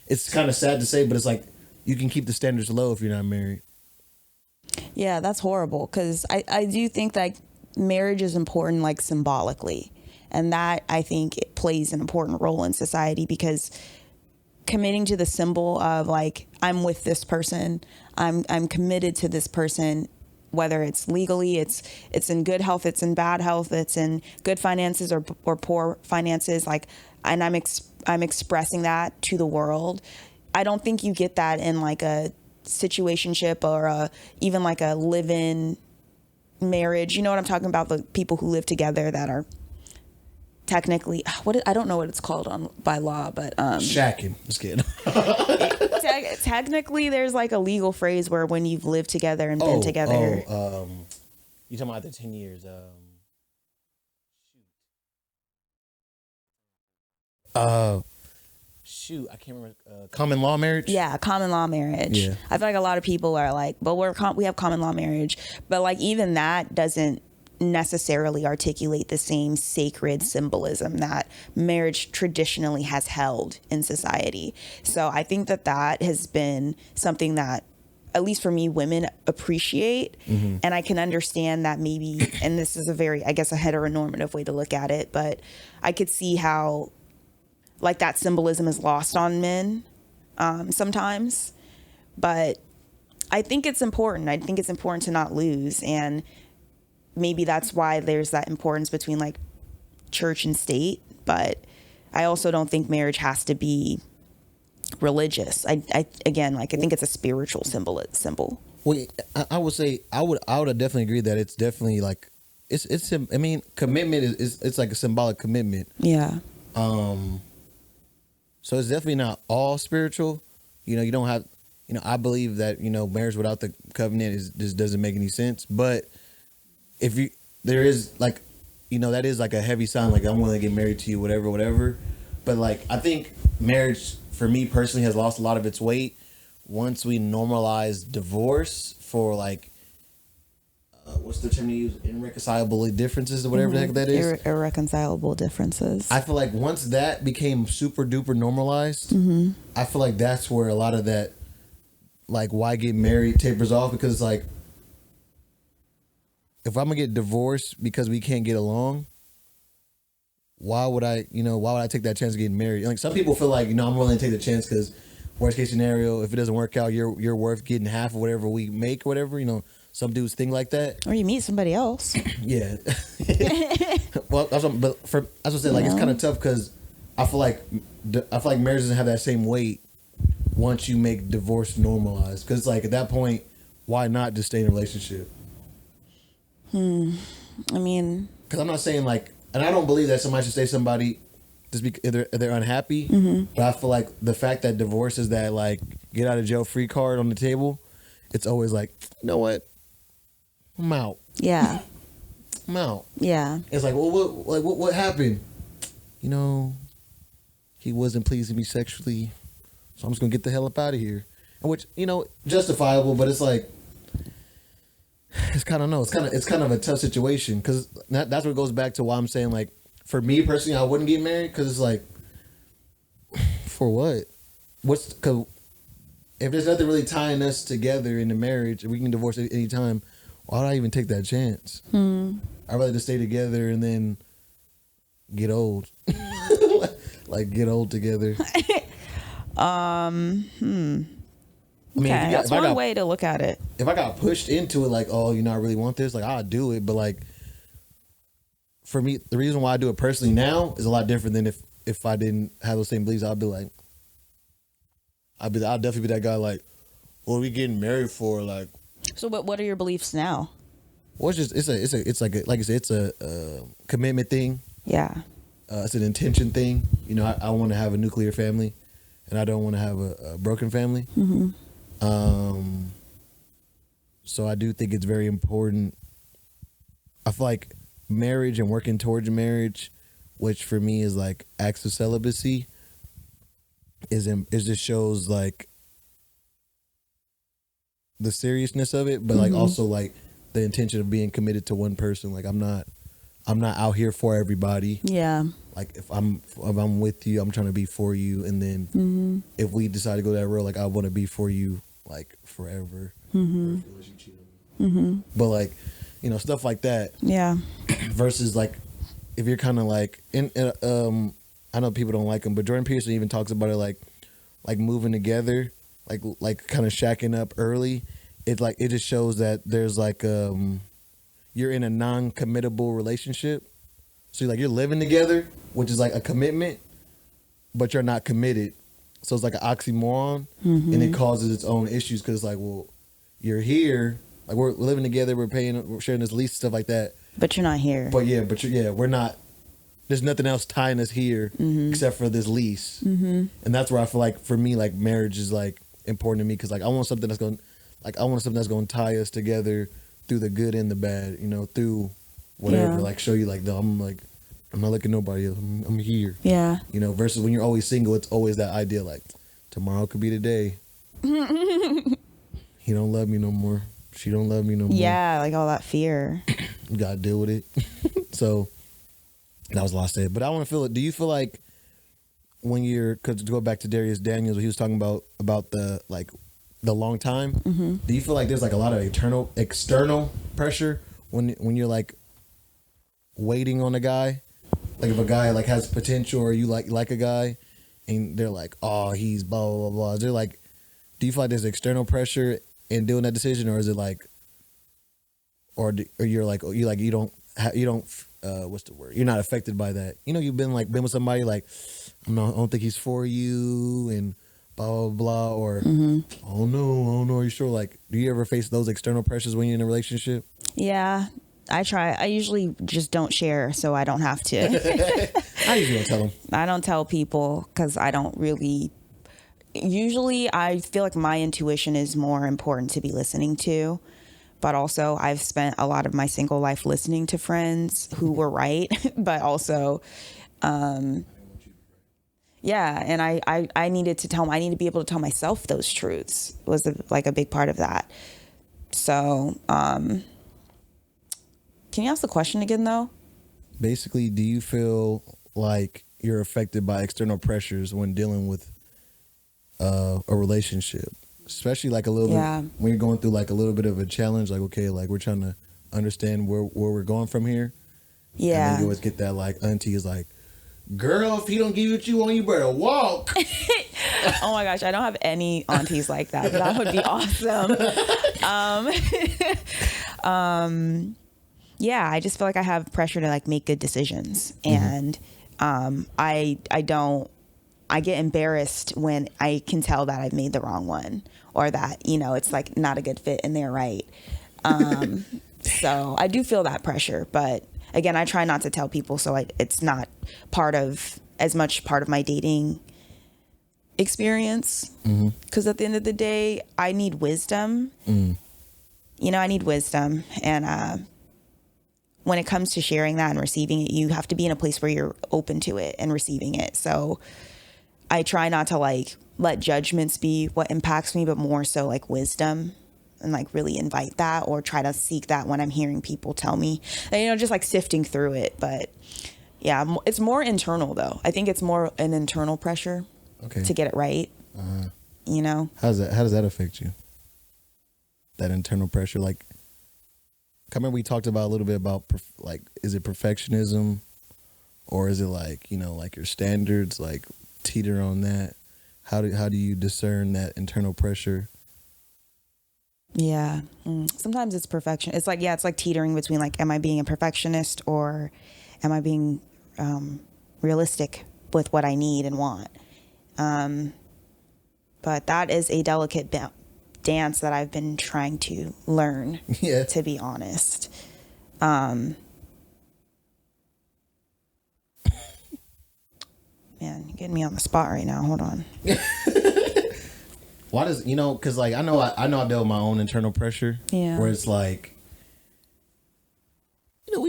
It's kind of sad to say, but it's like you can keep the standards low if you're not married. Yeah, that's horrible because I do think that marriage is important, like symbolically. And that, I think, it plays an important role in society, because committing to the symbol of like, I'm with this person, I'm committed to this person, whether it's legally, it's in good health, it's in bad health, it's in good finances or poor finances, like, and I'm expressing that to the world. I don't think you get that in like a situationship or even like a live-in marriage. You know what I'm talking about? The people who live together that are technically, I don't know what it's called by law, but shacking. Just kidding. Technically, there's like a legal phrase where when you've lived together and been together. You talking about the 10 years? Shoot, I can't remember. Common law marriage. Yeah, common law marriage. Yeah. I feel like a lot of people are like, but we have common law marriage, but like even that doesn't necessarily articulate the same sacred symbolism that marriage traditionally has held in society. So I think that has been something that, at least for me, women appreciate. Mm-hmm. And I can understand that maybe, and this is a very, I guess, a heteronormative way to look at it, but I could see how like that symbolism is lost on men sometimes. But I think it's important. I think it's important to not lose. And maybe that's why there's that importance between like church and state. But I also don't think marriage has to be religious. I think it's a spiritual symbol. Well, I would say I would definitely agree that it's definitely like it's I mean, commitment is it's like a symbolic commitment. Yeah. So it's definitely not all spiritual. You know, you don't have, you know, I believe that, you know, marriage without the covenant just doesn't make any sense. But if there is like, you know, that is like a heavy sign, like I'm willing to get married to you, whatever. But like, I think marriage for me personally has lost a lot of its weight once we normalize divorce for like, what's the term you use? Irreconcilable differences or whatever the heck that is. Irreconcilable differences. I feel like once that became super duper normalized, I feel like that's where a lot of that, like, why get married tapers off, because it's like, if I'm gonna get divorced because we can't get along, why would I take that chance of getting married? Like, some people feel like, you know, I'm willing to take the chance because worst case scenario, if it doesn't work out, you're worth getting half of whatever we make, whatever, you know. Some dudes think like that. Or you meet somebody else. Yeah. Well, that's what I said, like, it's kind of tough because I feel like marriage doesn't have that same weight once you make divorce normalized. Because, like, at that point, why not just stay in a relationship? I mean, because I'm not saying like, and I don't believe that somebody should stay somebody just because they're unhappy. But I feel like the fact that divorce is that like get out of jail free card on the table, it's always like, you know what? I'm out. Yeah. I'm out. Yeah. It's like, well, what happened? You know, he wasn't pleasing me sexually, so I'm just gonna get the hell up out of here. And which, you know, justifiable, but it's like, it's kind of a tough situation, because that's what goes back to why I'm saying, like, for me personally, I wouldn't get married, because it's like, for what? Because if there's nothing really tying us together in the marriage, and we can divorce at any time, why would I even take that chance? I'd rather just stay together and then get old. Like, get old together. I mean, okay, that's one way to look at it. If I got pushed into it, like, oh, you know, I really want this, like, I'll do it. But, like, for me, the reason why I do it personally now is a lot different than if I didn't have those same beliefs. I'll be like, I'll definitely be that guy, like, what are we getting married for? Like, so what are your beliefs now? Well, it's like I said, it's a commitment thing. Yeah. It's an intention thing. You know, I want to have a nuclear family, and I don't want to have a broken family. So I do think it's very important. I feel like marriage and working towards marriage, which for me is like acts of celibacy, is just shows like the seriousness of it, but like also like the intention of being committed to one person. Like, I'm not out here for everybody. Yeah. Like, if I'm with you, I'm trying to be for you, and then if we decide to go that road, like, I want to be for you like forever. But like, stuff like that. Yeah. Versus like if you're kind of like I know people don't like him, but Jordan Peterson even talks about it like moving together, like kind of shacking up early. It just shows that there's like you're in a non-committable relationship. So you're living together, which is like a commitment, but you're not committed. So it's like an oxymoron, and it causes its own issues because it's like, well, you're here, like we're living together, we're sharing this lease, stuff like that. But you're not here. But we're not. There's nothing else tying us here except for this lease, and that's where I feel like for me, like marriage is like important to me because like I want something that's going to tie us together through the good and the bad, through whatever. Like show you like no, I'm not looking at nobody else. I'm here. Yeah. Versus when you're always single, it's always that idea like tomorrow could be the day. He don't love me no more. She don't love me no more. Yeah, like all that fear. You gotta deal with it. So that was the last day. But I want to feel it. Do you feel like when because to go back to Darius Daniels, he was talking about the long time. Do you feel like there's like a lot of external pressure when you're like waiting on a guy? Like if a guy like has potential or you like a guy and they're like, oh, he's blah blah blah. Is there like, do you feel like there's external pressure in doing that decision, or is it like, or you're like you don't what's the word? You're not affected by that. You've been with somebody like, I don't think he's for you and blah blah blah, or oh no, are you sure? Like, do you ever face those external pressures when you're in a relationship? Yeah, I try. I usually just don't share, so I don't have to. I usually don't tell them. I don't tell people because I don't really. Usually, I feel like my intuition is more important to be listening to. But also, I've spent a lot of my single life listening to friends who were right, but also, and I needed to be able to tell myself those truths was a big part of that. So, can you ask the question again, though? Basically, do you feel like you're affected by external pressures when dealing with a relationship? Especially like a little bit when you're going through like a little bit of a challenge, like, okay, like we're trying to understand where we're going from here. Yeah. And then you always get that like auntie is like, girl, if he don't give what you want, you better walk. Oh my gosh, I don't have any aunties like that. That would be awesome. Yeah, I just feel like I have pressure to like make good decisions. And I get embarrassed when I can tell that I've made the wrong one or that, it's like not a good fit and they're right. So I do feel that pressure, but again, I try not to tell people. So it's not as much part of my dating experience. Because at the end of the day, I need wisdom. I need wisdom. And when it comes to sharing that and receiving it, you have to be in a place where you're open to it and receiving it. So I try not to like let judgments be what impacts me, but more so like wisdom and like really invite that or try to seek that when I'm hearing people tell me, and, just like sifting through it. But yeah, it's more internal though. I think it's more an internal pressure to get it right. How does that affect you? That internal pressure, like, I remember we talked about a little bit about like, is it perfectionism or is it like, like your standards, like teeter on that? How do you discern that internal pressure? Yeah. Sometimes it's perfection. It's like, it's like teetering between like, am I being a perfectionist or am I being realistic with what I need and want? But that is a delicate dance that I've been trying to learn, to be honest. Man, you're getting me on the spot right now. Hold on. Why does, because like I know I dealt with my own internal pressure. Yeah. Where it's like,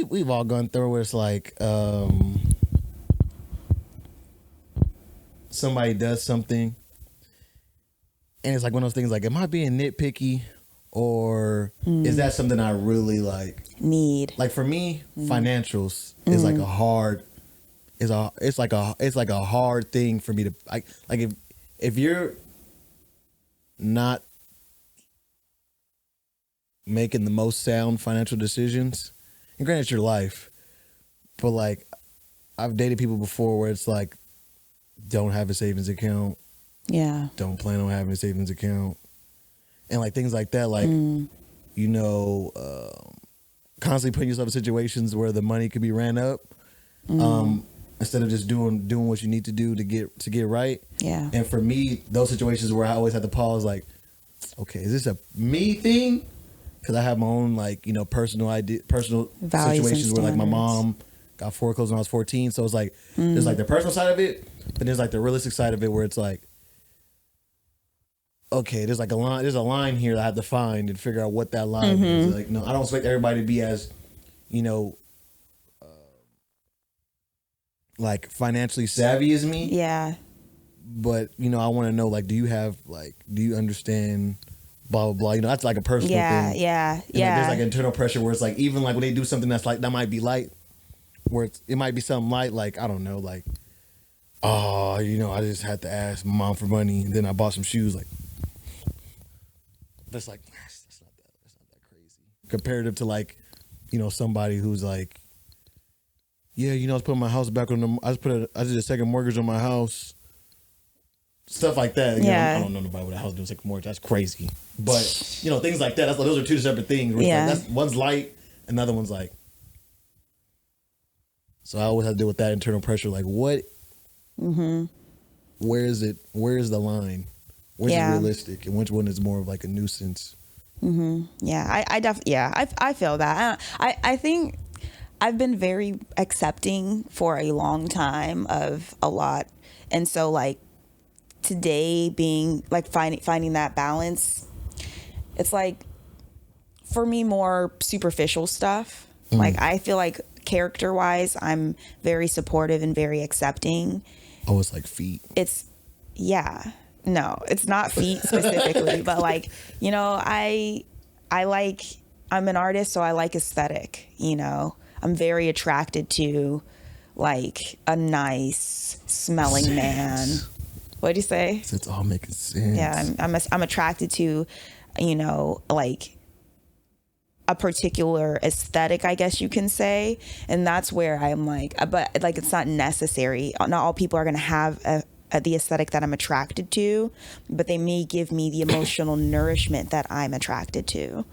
we've all gone through where it's like somebody does something and it's like one of those things like, am I being nitpicky or is that something I really like need? Like for me, financials is like a hard. It's like a hard thing for me to like if you're not making the most sound financial decisions. And granted, it's your life, but like I've dated people before where it's like, don't have a savings account. Yeah. Don't plan on having a savings account. And like things like that, like, you know, constantly putting yourself in situations where the money could be ran up. Instead of just doing what you need to do to get right. Yeah. And for me, those situations where I always have to pause, like, okay, is this a me thing? Because I have my own, like, you know, personal values situations where like my mom got foreclosed when I was 14. So it's like there's like the personal side of it, but there's like the realistic side of it where it's like, okay, there's a line here that I have to find and figure out what that line is. Like, no, I don't expect everybody to be as, you know, like financially savvy as me. Yeah. But, you know, I want to know, like, do you understand blah, blah, blah. You know, that's like a personal thing. Yeah. Like, there's like internal pressure where it's like, even like when they do something that's like, that might be light, where it might be something light, like, I don't know, like, oh, you know, I just had to ask my mom for money and then I bought some shoes. Like, that's like, that's not that crazy. Comparative to like, you know, somebody who's like, yeah, you know, I was putting my house back on the, I did a second mortgage on my house. Stuff like that. You know, I don't know nobody with a house doing a second mortgage. That's crazy. But, you know, things like that, those are two separate things. Where it's like, one's light, another one's like. So I always have to deal with that internal pressure. Like, what? Where is it? Where is the line? Which is realistic and which one is more of like a nuisance? Yeah, I definitely, I feel that. I think I've been very accepting for a long time of a lot. And so like today being like finding that balance, it's like for me more superficial stuff. Like I feel like character wise, I'm very supportive and very accepting. Oh, it's like feet. No, it's not feet specifically, but like, you know, I'm an artist, so I like aesthetic, you know. I'm very attracted to like a nice smelling man. What'd you say? It's all making sense. Yeah, I'm attracted to, you know, like a particular aesthetic, I guess you can say. And that's where I'm like, but like, it's not necessary. Not all people are going to have the aesthetic that I'm attracted to, but they may give me the emotional nourishment that I'm attracted to.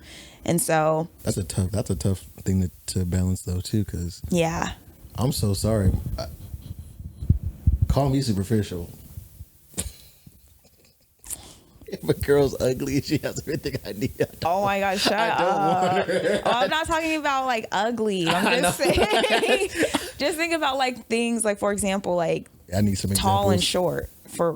And so that's a tough thing to balance though too, because I'm so sorry. Call me superficial. If a girl's ugly, she has everything I need. Oh my gosh, shut up. I'm not talking about like ugly. I'm just saying, just think about like things like, for example, like I need some tall examples. and short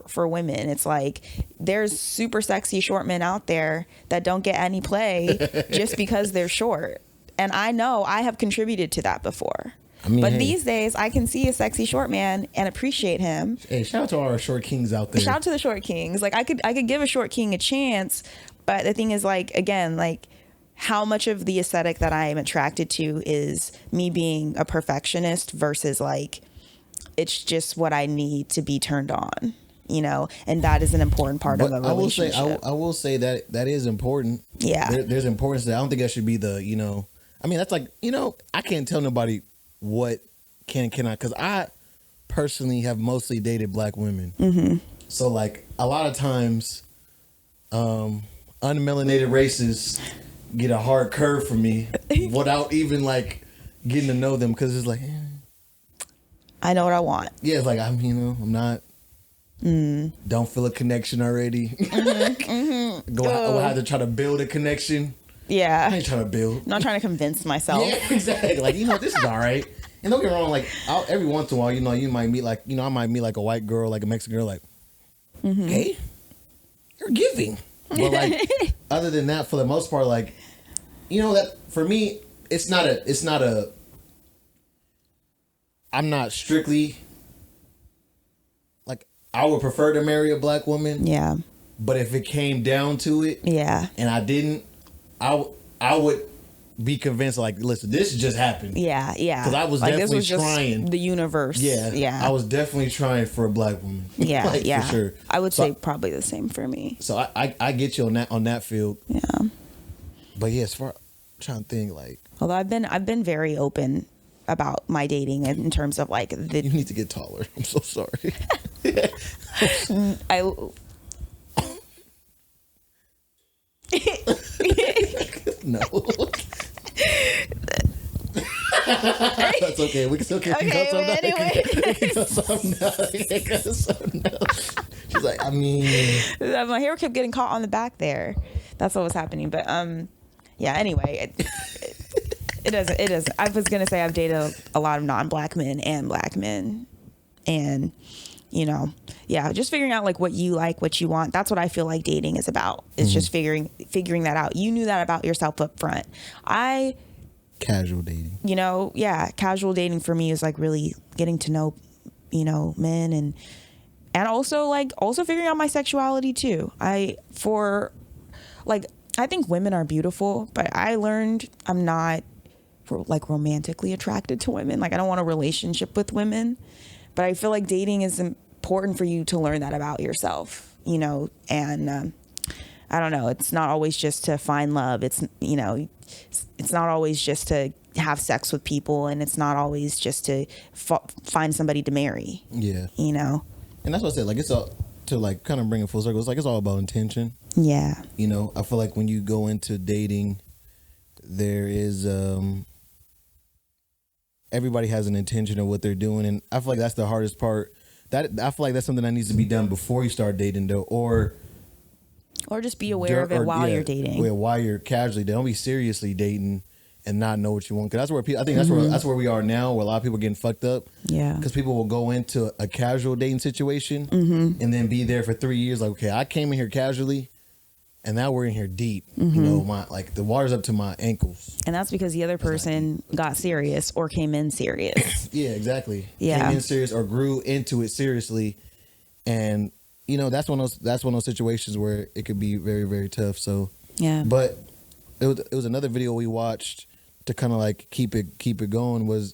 for women. It's like there's super sexy short men out there that don't get any play just because they're short. And I know I have contributed to that before. I mean, but these days I can see a sexy short man and appreciate him. Hey, shout out to our short kings out there. Shout out to the short kings. Like I could give a short king a chance, but the thing is, like, again, like how much of the aesthetic that I am attracted to is me being a perfectionist versus like it's just what I need to be turned on, you know, and that is an important part of a relationship. I will say that is important. Yeah, there's importance to that. I don't think that should be the, you know, I mean, that's like, you know, I can't tell nobody what cannot, because I personally have mostly dated black women. So like a lot of times unmelanated races get a hard curve for me without even like getting to know them, because it's like I know what I want. Yeah, it's like I'm not don't feel a connection already. I'll have to try to build a connection. Yeah. I ain't trying to build. I'm not trying to convince myself. Yeah, exactly. Like, you know, this is all right. And don't get me wrong, like, every once in a while, you know, you might meet, like, you know, I might meet, like, a white girl, like a Mexican girl, like, hey, you're giving. But, like, other than that, for the most part, like, you know, that, for me, I'm not strictly, like, I would prefer to marry a black woman. Yeah. But if it came down to it, and I didn't, I would be convinced, like, listen, this just happened. Yeah. Because I was like, definitely trying. The universe. Yeah. I was definitely trying for a black woman. Yeah. Like, for sure. I would say probably the same for me. So I get you on that field. Yeah. But yeah, as far, I'm trying to think, like, Although I've been very open about my dating in terms of like you need to get taller. I'm so sorry. I No. That's okay. We can still keep Okay, but anyway. We can go something else. She's like, I mean, my hair kept getting caught on the back there. That's what was happening. But yeah. Anyway, it doesn't. I was gonna say I've dated a lot of non-black men and black men, and you know, yeah, just figuring out like what you like, what you want. That's what I feel like dating is about. It's just figuring that out. You knew that about yourself up front. Casual dating. You know, yeah, casual dating for me is like really getting to know, you know, men and also figuring out my sexuality too. I think women are beautiful, but I learned I'm not like romantically attracted to women. Like I don't want a relationship with women, but I feel like dating is important for you to learn that about yourself, you know, and I don't know. It's not always just to find love. It's, you know, it's not always just to have sex with people, and it's not always just to find somebody to marry. Yeah. You know? And that's what I said. Like, it's all, to like kind of bring it full circle, it's like it's all about intention. Yeah. You know, I feel like when you go into dating, there is, everybody has an intention of what they're doing. And I feel like that's the hardest part. I feel like that's something that needs to be done before you start dating, though, or just be aware of it while you're dating. Yeah, while you're casually dating. Don't be seriously dating and not know what you want. Because that's where people, I think that's where we are now, where a lot of people are getting fucked up. Yeah. Because people will go into a casual dating situation and then be there for 3 years. Like, okay, I came in here casually, and now we're in here deep. You know, the water's up to my ankles. And that's because the other person got serious or came in serious. Yeah, exactly. Yeah. Came in serious or grew into it seriously, and you know, that's one of those situations where it could be very, very tough. So yeah. But it was another video we watched to kind of like keep it going. Was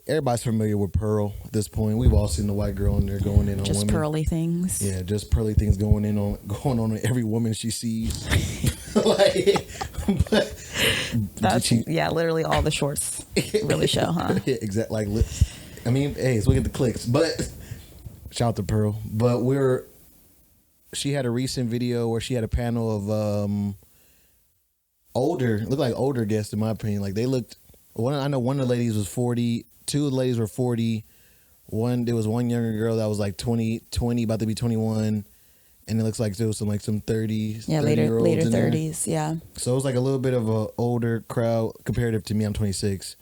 everybody's familiar with Pearl at this point? We've all seen the white girl in there going in on just women. Pearly things. Yeah, just pearly things going on every woman she sees. Like, literally all the shorts really show, huh? Yeah, exactly. Like, I mean, hey, let's look at the clicks, but. Shout out to Pearl. But she had a recent video where she had a panel of looked like older guests, in my opinion. Like, they looked, I know one of the ladies was 40, two of the ladies were 40. There was one younger girl that was like 20, about to be 21. And it looks like there was some 30s. Yeah, later 30s, yeah. So it was like a little bit of an older crowd comparative to me. I'm 26.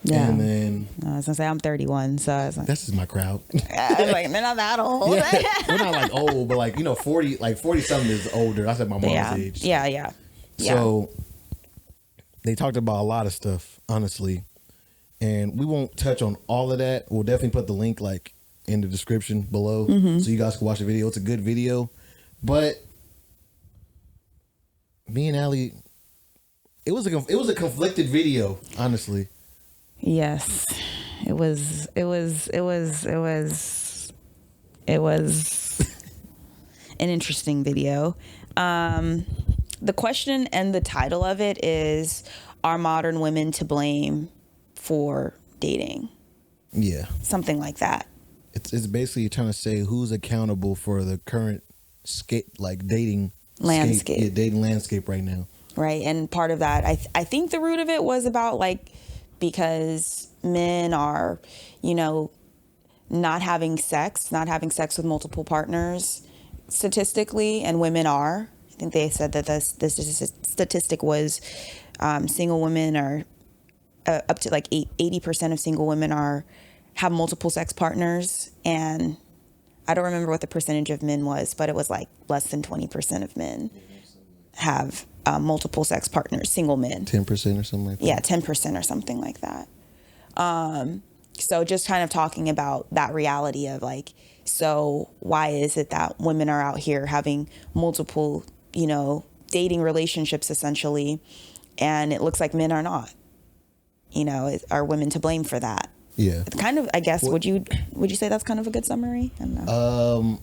Yeah. And then I was gonna say I'm 31, so I was like, this is my crowd. I was like, they're not that old. Yeah, we're not like old, but like, you know, 40 something is older. I said my mom's age. Yeah. So they talked about a lot of stuff, honestly, and we won't touch on all of that. We'll definitely put the link like in the description below, so you guys can watch the video. It's a good video, but me and Allie, it was a conflicted video, honestly. Yes, it was an interesting video. The question and the title of it is, are modern women to blame for dating? Yeah. Something like that. It's basically trying to say who's accountable for the current dating landscape. Yeah, dating landscape right now. Right, and part of that, I think the root of it was about because men are, you know, not having sex with multiple partners statistically, and women are. I think they said that this statistic was single women are up to 80% of single women have multiple sex partners, and I don't remember what the percentage of men was, but it was like less than 20% of men have multiple sex partners, single men. 10% or something like that. Yeah, 10% or something like that. So just kind of talking about that reality of so why is it that women are out here having multiple, you know, dating relationships essentially, and it looks like men are not? You know, are women to blame for that? Yeah. It's kind of, I guess, would you say that's kind of a good summary? I don't know.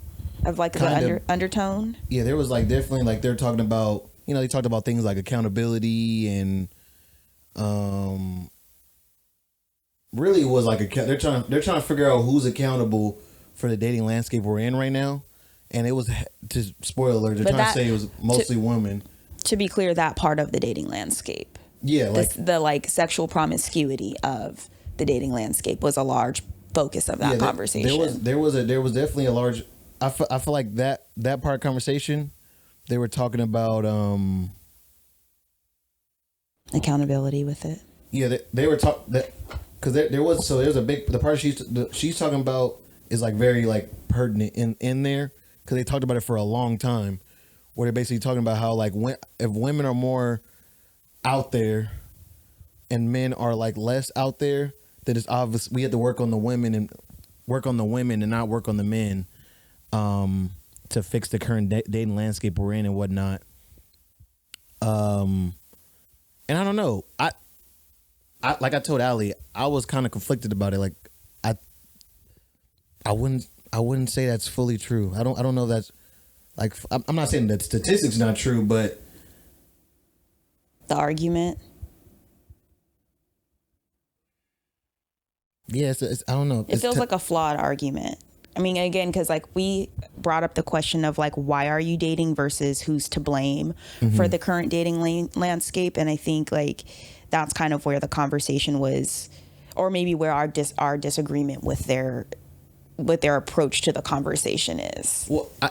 Of the undertone? Yeah, there was definitely they're talking about you know, they talked about things like accountability and really it was like they're trying to figure out who's accountable for the dating landscape we're in right now. And it was, to spoiler alert, they're trying to say it was mostly women. To be clear, that part of the dating landscape. Yeah, like the like sexual promiscuity of the dating landscape was a large focus of that conversation. There was definitely a large. I feel like that part of conversation, they were talking about accountability with it. Yeah, they were talking that because there's a big, the part she's talking about is like very like pertinent in there. Because they talked about it for a long time, where they're basically talking about how like if women are more out there and men are like less out there, then it's obvious we have to work on the women and not work on the men to fix the current dating landscape we're in and whatnot. And I don't know, I like I told Allie, I was kind of conflicted about it. Like I wouldn't say that's fully true. I don't know if that's like, I'm not saying that statistics not true, but the argument. Yeah, it's I don't know. It feels like a flawed argument. I mean, again, because like we brought up the question of like, why are you dating versus who's to blame for the current dating landscape. And I think like that's kind of where the conversation was, or maybe where our disagreement with their approach to the conversation is. Well, I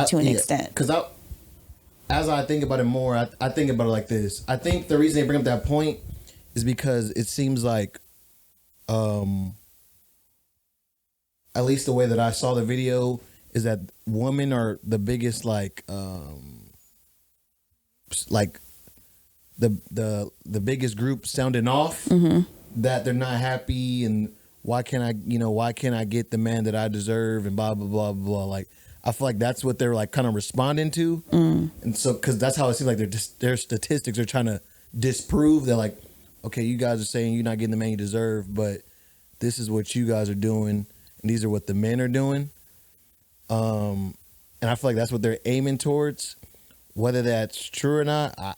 to an extent. Because as I think about it more, I think about it like this. I think the reason they bring up that point is because it seems like, at least the way that I saw the video, is that women are the biggest like the biggest group sounding off, that they're not happy and why can't I get the man that I deserve and blah blah blah blah. Like I feel like that's what they're like kind of responding to, and so because that's how it seems like their statistics are trying to disprove. They're like, okay, you guys are saying you're not getting the man you deserve, but this is what you guys are doing, and these are what the men are doing. And I feel like that's what they're aiming towards. Whether that's true or not, I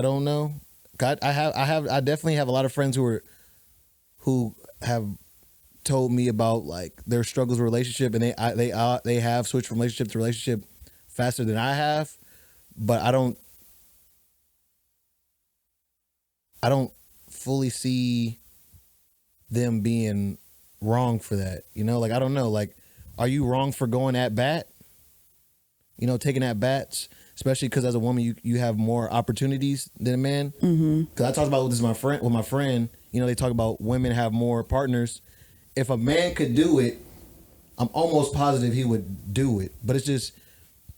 don't know. I definitely have a lot of friends who have told me about like their struggles with relationship, and they have switched from relationship to relationship faster than I have, but I don't fully see them being wrong for that. You know, like I don't know, like are you wrong for going at bat? You know, taking at bats, especially because as a woman you have more opportunities than a man. Because I talked about this with my friend. You know, they talk about women have more partners. If a man could do it, I'm almost positive he would do it. But it's just,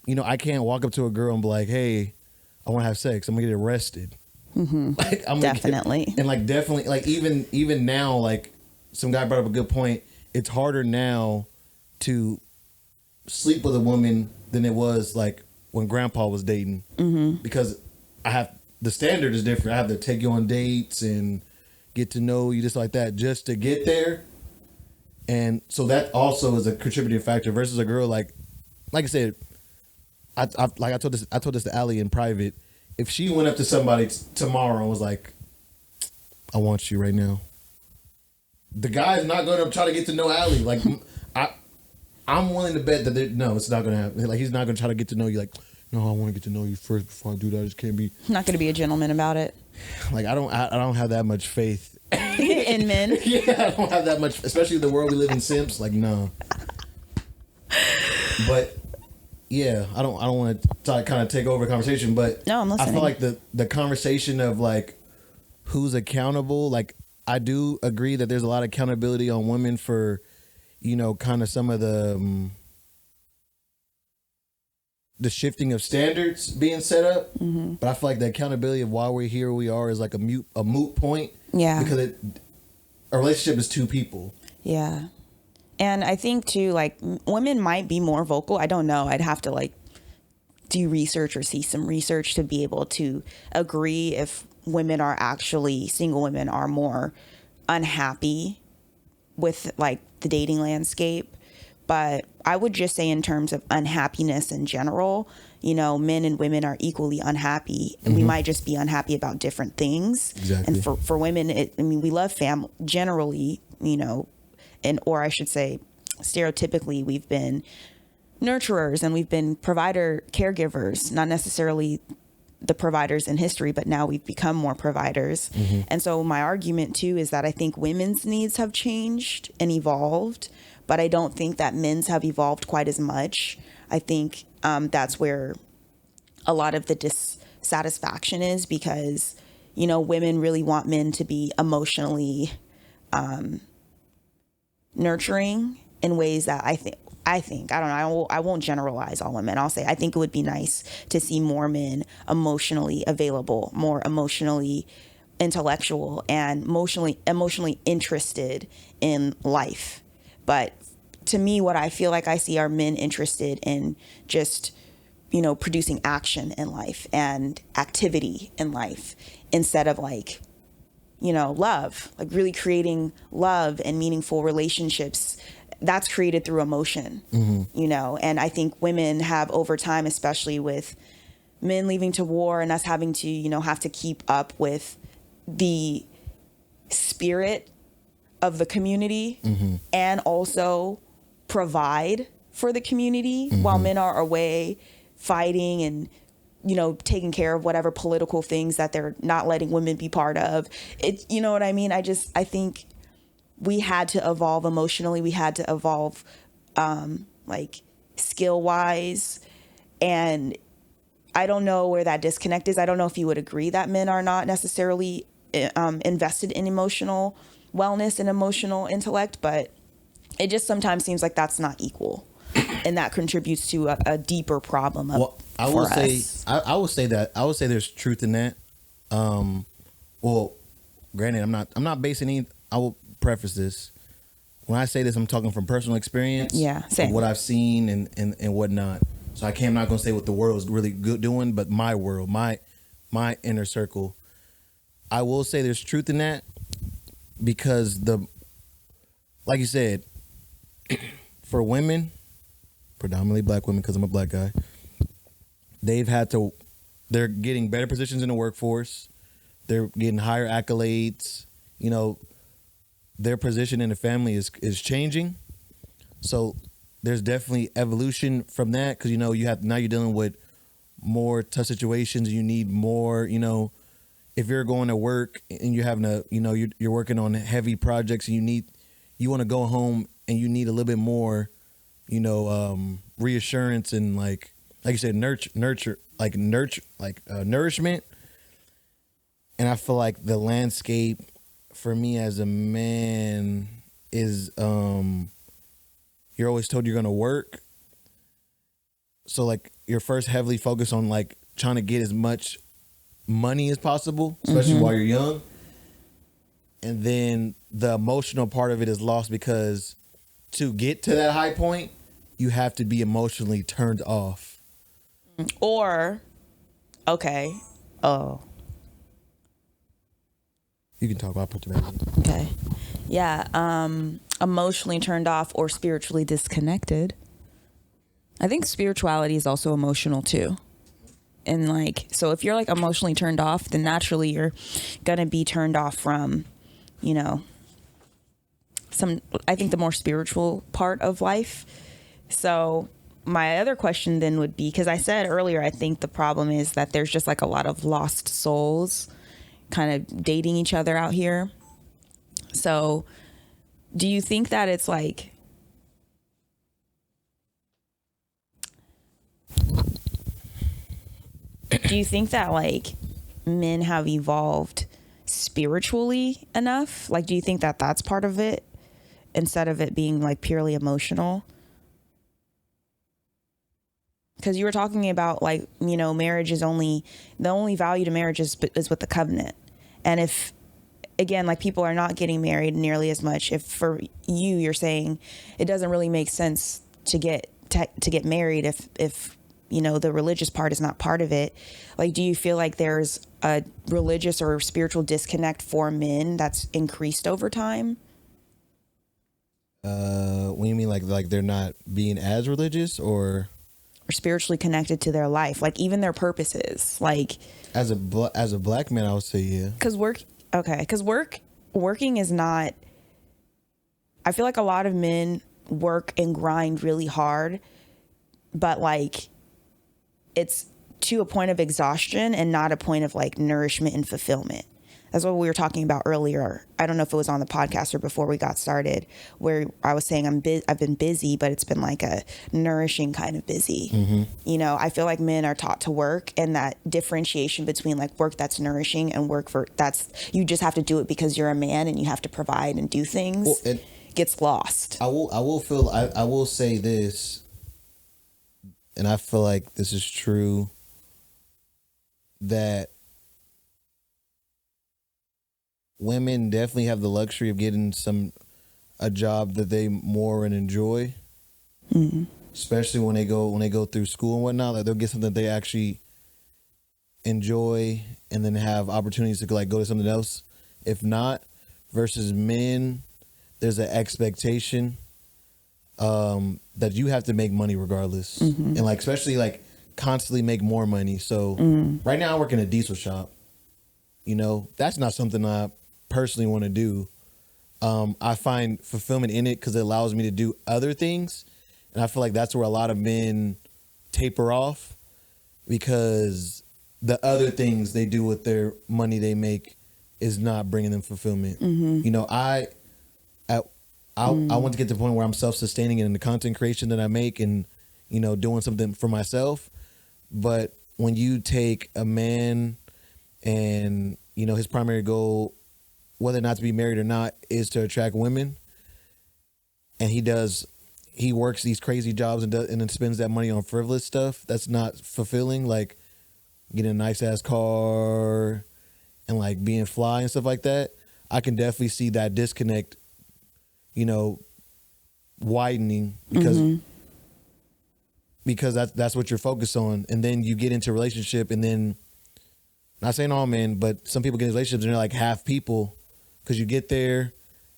you know, I can't walk up to a girl and be like, hey, I want to have sex. I'm going to get arrested. Like, Definitely. And like, definitely, like even now, like some guy brought up a good point. It's harder now to sleep with a woman than it was like when grandpa was dating. Because the standard is different. I have to take you on dates and get to know you just like that just to get there. And so that also is a contributing factor versus a girl like I said, I told this to Allie in private. If she went up to somebody tomorrow and was like, I want you right now, the guy's not going to try to get to know Allie. Like I'm willing to bet that it's not going to happen. Like he's not going to try to get to know you. Like, no, I want to get to know you first before I do that. I just can't be. Not going to be a gentleman about it. Like I don't have that much faith in men. Yeah, I don't have that much, especially the world we live in. Simps, like no. But yeah, I don't want to kind of take over the conversation. But no, I'm listening. I feel like the conversation of like who's accountable. Like I do agree that there's a lot of accountability on women for, you know, kind of some of the shifting of standards being set up, but I feel like the accountability of why we're here, we are, is like a moot point. Yeah, because a relationship is two people. Yeah, and I think too, like women might be more vocal. I don't know. I'd have to like do research or see some research to be able to agree if single women are more unhappy with like the dating landscape. But I would just say in terms of unhappiness in general, you know, men and women are equally unhappy, and we might just be unhappy about different things. Exactly. And for women, we love family generally, you know, or I should say stereotypically, we've been nurturers and we've been provider caregivers, not necessarily the providers in history, but now we've become more providers. And so my argument too is that I think women's needs have changed and evolved, but I don't think that men's have evolved quite as much. I think that's where a lot of the dissatisfaction is, because, you know, women really want men to be emotionally nurturing in ways that I think, I don't know, I won't generalize all women. I'll say I think it would be nice to see more men emotionally available, more emotionally intellectual, and emotionally interested in life. But to me, what I feel like I see are men interested in just, you know, producing action in life and activity in life, instead of like, you know, love, like really creating love and meaningful relationships that's created through emotion, you know. And I think women have over time, especially with men leaving to war and us having to, you know, have to keep up with the spirit of the community and also provide for the community while men are away fighting and, you know, taking care of whatever political things that they're not letting women be part of. It, you know what I mean? I think we had to evolve emotionally. We had to evolve, like skill wise. And I don't know where that disconnect is. I don't know if you would agree that men are not necessarily invested in emotional wellness and emotional intellect, but it just sometimes seems like that's not equal. And that contributes to a deeper problem. I will say there's truth in that. Well, granted, I'm not basing any. I will preface this. When I say this, I'm talking from personal experience. Yeah, same. What I've seen and whatnot. So I'm not gonna say what the world is really good doing, but my world, my inner circle. I will say there's truth in that, because like you said, for women, predominantly black women, because I'm a black guy, they're getting better positions in the workforce. They're getting higher accolades. You know, their position in the family is changing. So there's definitely evolution from that, because, you know, now you're dealing with more tough situations. You need more, you know, if you're going to work and you're having to, you know, you're working on heavy projects, and you want to go home and you need a little bit more, you know, reassurance and like you said, nourishment. And I feel like the landscape for me as a man is, you're always told you're going to work. So like you're first heavily focused on like trying to get as much money as possible, especially while you're young. And then the emotional part of it is lost, because to get to that high point, you have to be emotionally turned off. Or, okay. Oh. You can talk. I'll put you back in. Okay. Yeah. Emotionally turned off or spiritually disconnected. I think spirituality is also emotional too. And like, so if you're like emotionally turned off, then naturally you're going to be turned off from, you know, I think the more spiritual part of life. So my other question then would be, because I said earlier, I think the problem is that there's just like a lot of lost souls kind of dating each other out here. So do you think that it's like, do you think that like men have evolved spiritually enough? Like, do you think that that's part of it instead of it being like purely emotional? Because you were talking about like, you know, marriage is the only value to marriage is with the covenant. And if, again, like people are not getting married nearly as much, if for you're saying it doesn't really make sense to get married if you know, the religious part is not part of it. Like, do you feel like there's a religious or spiritual disconnect for men that's increased over time? When you mean like they're not being as religious, or spiritually connected to their life, like even their purposes, like as a black man, I would say yeah. Because working is not. I feel like a lot of men work and grind really hard, but like it's to a point of exhaustion and not a point of like nourishment and fulfillment. That's what we were talking about earlier. I don't know if it was on the podcast or before we got started, where I was saying I've been busy, but it's been like a nourishing kind of busy. Mm-hmm. You know, I feel like men are taught to work, and that differentiation between like work that's nourishing and work that's you just have to do it because you're a man and you have to provide and do things, gets lost. I will say this, and I feel like this is true, that women definitely have the luxury of getting a job that they more and enjoy, especially when they go through school and whatnot. Like they'll get something that they actually enjoy, and then have opportunities to like go to something else. If not, versus men, there's an expectation that you have to make money regardless, and like especially like constantly make more money. So right now I work in a diesel shop. You know, that's not something I personally want to do. I find fulfillment in it because it allows me to do other things, and I feel like that's where a lot of men taper off, because the other things they do with their money they make is not bringing them fulfillment. You know, I want to get to the point where I'm self-sustaining in the content creation that I make, and you know, doing something for myself. But when you take a man and you know his primary goal, whether or not to be married or not, is to attract women, and he works these crazy jobs and then spends that money on frivolous stuff that's not fulfilling, like getting a nice ass car and like being fly and stuff like that, I can definitely see that disconnect, you know, widening, because that's what you're focused on. And then you get into a relationship, and then, not saying all men, but some people get in relationships and they're like half people, because you get there,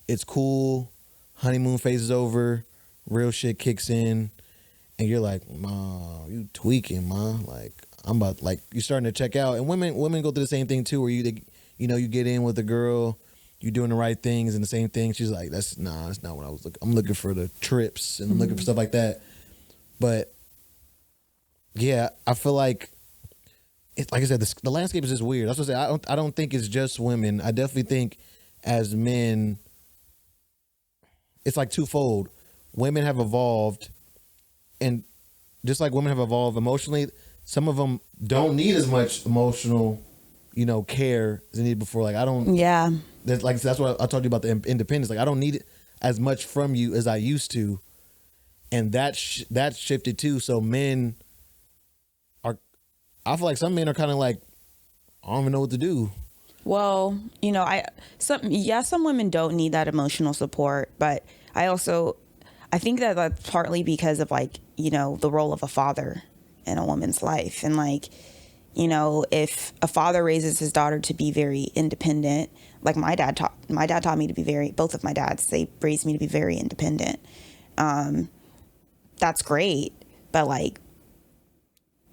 it's cool, honeymoon phase is over, real shit kicks in, and you're like, "Ma, you tweaking, ma." Like, I'm about, like, you're starting to check out. And women go through the same thing too, where you get in with a girl, you're doing the right things and the same thing. She's like, that's not what I was looking. I'm looking for the trips, and I'm looking for stuff like that. But yeah, I feel like it's, like I said, the landscape is just weird. That's what I say. I don't think it's just women. I definitely think as men, it's like twofold. Women have evolved, and just like women have evolved emotionally, some of them don't need as much emotional, you know, care as they needed before. Like I don't. Yeah. That's what I told you about the independence. Like I don't need as much from you as I used to, and that shifted too. So men are. I feel like some men are kind of like, I don't even know what to do. Well, you know, some women don't need that emotional support, but I think that that's partly because of like, you know, the role of a father in a woman's life. And like, you know, if a father raises his daughter to be very independent, like my dad taught me to be both of my dads, they raised me to be very independent. That's great. But like,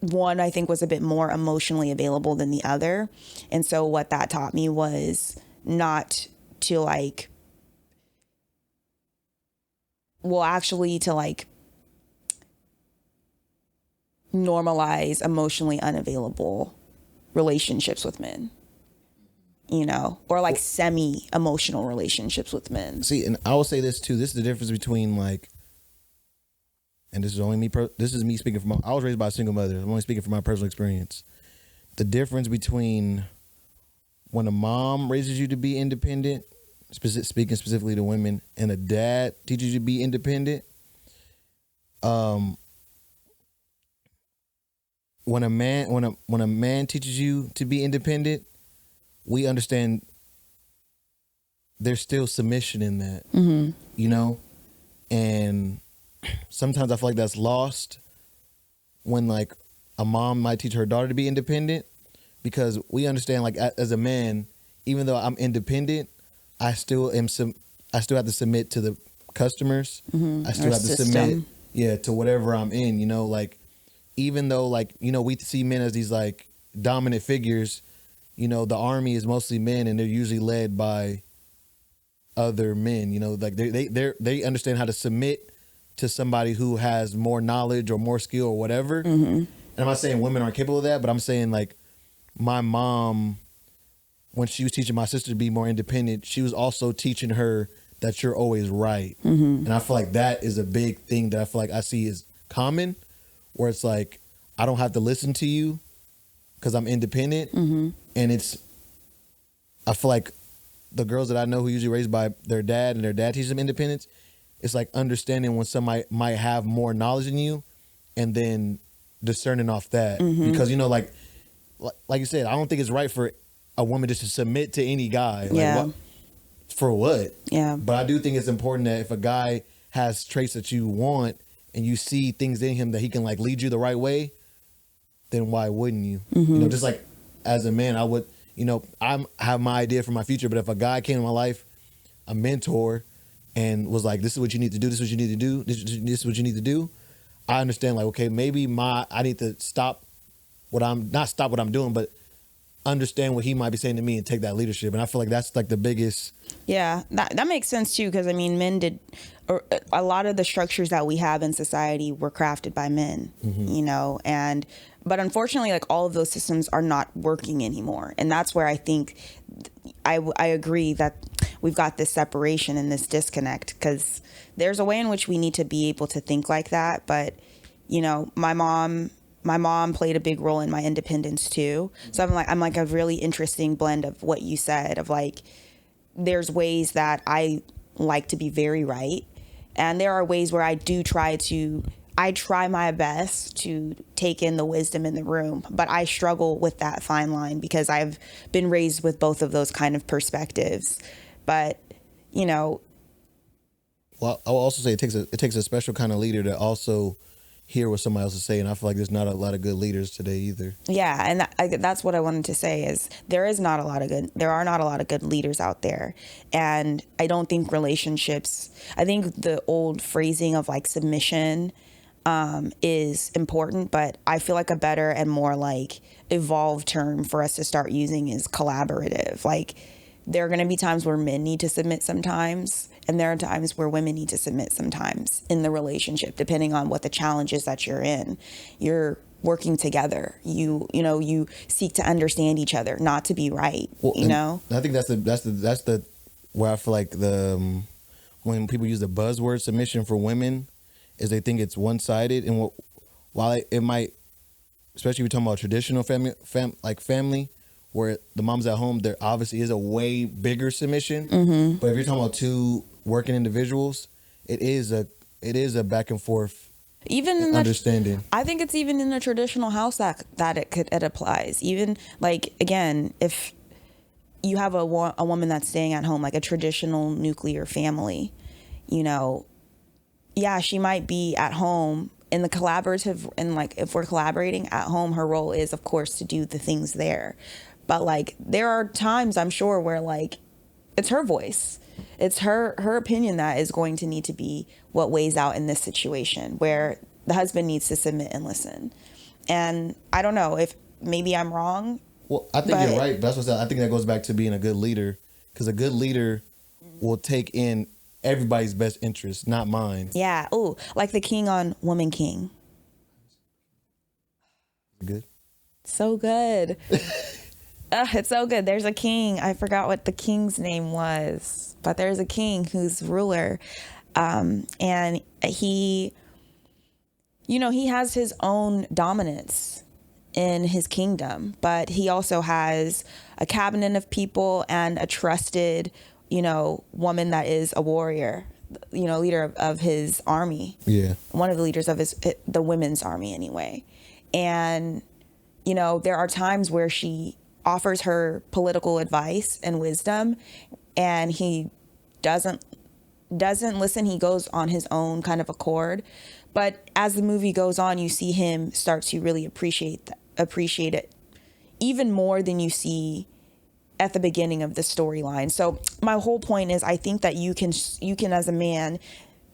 one, I think, was a bit more emotionally available than the other. And so what that taught me was not to like, to like normalize emotionally unavailable relationships with men, you know, or like semi-emotional relationships with men. See, and I will say this too. This is the difference between like, and this is only me. This is me speaking from. I was raised by a single mother. I'm only speaking from my personal experience. The difference between when a mom raises you to be independent, speaking specifically to women, and a dad teaches you to be independent. When a man teaches you to be independent, we understand there's still submission in that, you know, and sometimes I feel like that's lost when like a mom might teach her daughter to be independent, because we understand like as a man, even though I'm independent, I still have to submit to the customers. I still Or have to system. submit, to whatever I'm in. You know, like even though like we see men as these like dominant figures. You know, the army is mostly men, and they're usually led by other men. You know, like they understand how to submit to somebody who has more knowledge or more skill or whatever. And I'm not saying women aren't capable of that, but I'm saying like my mom, when she was teaching my sister to be more independent, she was also teaching her that you're always right. And I feel like that is a big thing that I feel like I see is common, where it's like I don't have to listen to you because I'm independent. And I feel like the girls that I know who usually raised by their dad and their dad teaches them independence, it's like understanding when somebody might have more knowledge than you and then discerning off that. Because, like you said, I don't think it's right for a woman just to submit to any guy. Like, for what? Yeah. But I do think it's important that if a guy has traits that you want and you see things in him that he can like lead you the right way, then why wouldn't you? Just like as a man, I would, I have my idea for my future, but if a guy came in my life, a mentor, and was like, this is what you need to do, this is what you need to do, this is what you need to do, I understand, like, okay, maybe I need to stop what I'm doing, but understand what he might be saying to me and take that leadership. And I feel like that's like the biggest. Yeah, that makes sense too, because I mean, or a lot of the structures that we have in society were crafted by men, but unfortunately, like all of those systems are not working anymore. And that's where I think I agree that we've got this separation and this disconnect, because there's a way in which we need to be able to think like that. But, my mom played a big role in my independence too. So I'm like a really interesting blend of what you said, of like, there's ways that I like to be very right. And there are ways where I try my best to take in the wisdom in the room, but I struggle with that fine line because I've been raised with both of those kind of perspectives. But, Well, I will also say it takes a special kind of leader to also hear what somebody else is saying. I feel like there's not a lot of good leaders today either. Yeah, and that's what I wanted to say is there are not a lot of good leaders out there. And I don't think I think the old phrasing of like submission is important, but I feel like a better and more like evolved term for us to start using is collaborative. Like there are going to be times where men need to submit sometimes, and there are times where women need to submit sometimes in the relationship, depending on what the challenge is that you're in. You're working together. You seek to understand each other, not to be right. Well, I think that's the where I feel like when people use the buzzword submission for women, is they think it's one-sided, and while it might, especially if you're talking about traditional family, where the mom's at home, there obviously is a way bigger submission. But if you're talking about two working individuals, it is a back and forth. Even in understanding. I think it's even in a traditional house that it applies. Even like, again, if you have a woman that's staying at home, like a traditional nuclear family, yeah, she might be at home in the collaborative, and like if we're collaborating at home, her role is of course to do the things there. But like there are times, I'm sure, where like it's her voice. It's her opinion that is going to need to be what weighs out in this situation, where the husband needs to submit and listen. And I don't know if maybe I'm wrong. Well, I think you're right. That's what I think that goes back to being a good leader, because a good leader will take in everybody's best interest, not mine. Yeah. Oh, like the King on Woman King. Good. So good. It's so good. There's a king. I forgot what the king's name was, but there's a king who's ruler. And he has his own dominance in his kingdom, but he also has a cabinet of people and a trusted, woman that is a warrior, leader of his army. Yeah. One of the leaders of the women's army anyway. And, there are times where she offers her political advice and wisdom, and he doesn't listen. He goes on his own kind of accord. But as the movie goes on, you see him start to really appreciate it even more than you see at the beginning of the storyline. So my whole point is, I think that you can as a man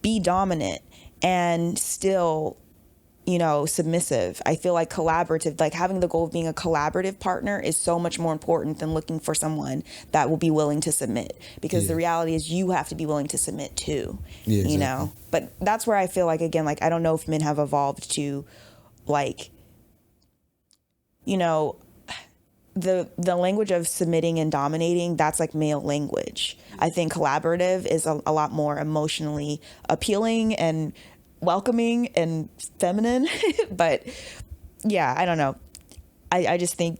be dominant and still, submissive. I feel like collaborative, like having the goal of being a collaborative partner is so much more important than looking for someone that will be willing to submit, because the reality is you have to be willing to submit too, exactly. But that's where I feel like, again, like, I don't know if men have evolved to, like, the language of submitting and dominating, that's like male language. I think collaborative is a lot more emotionally appealing and welcoming and feminine. But yeah, I don't know. I just think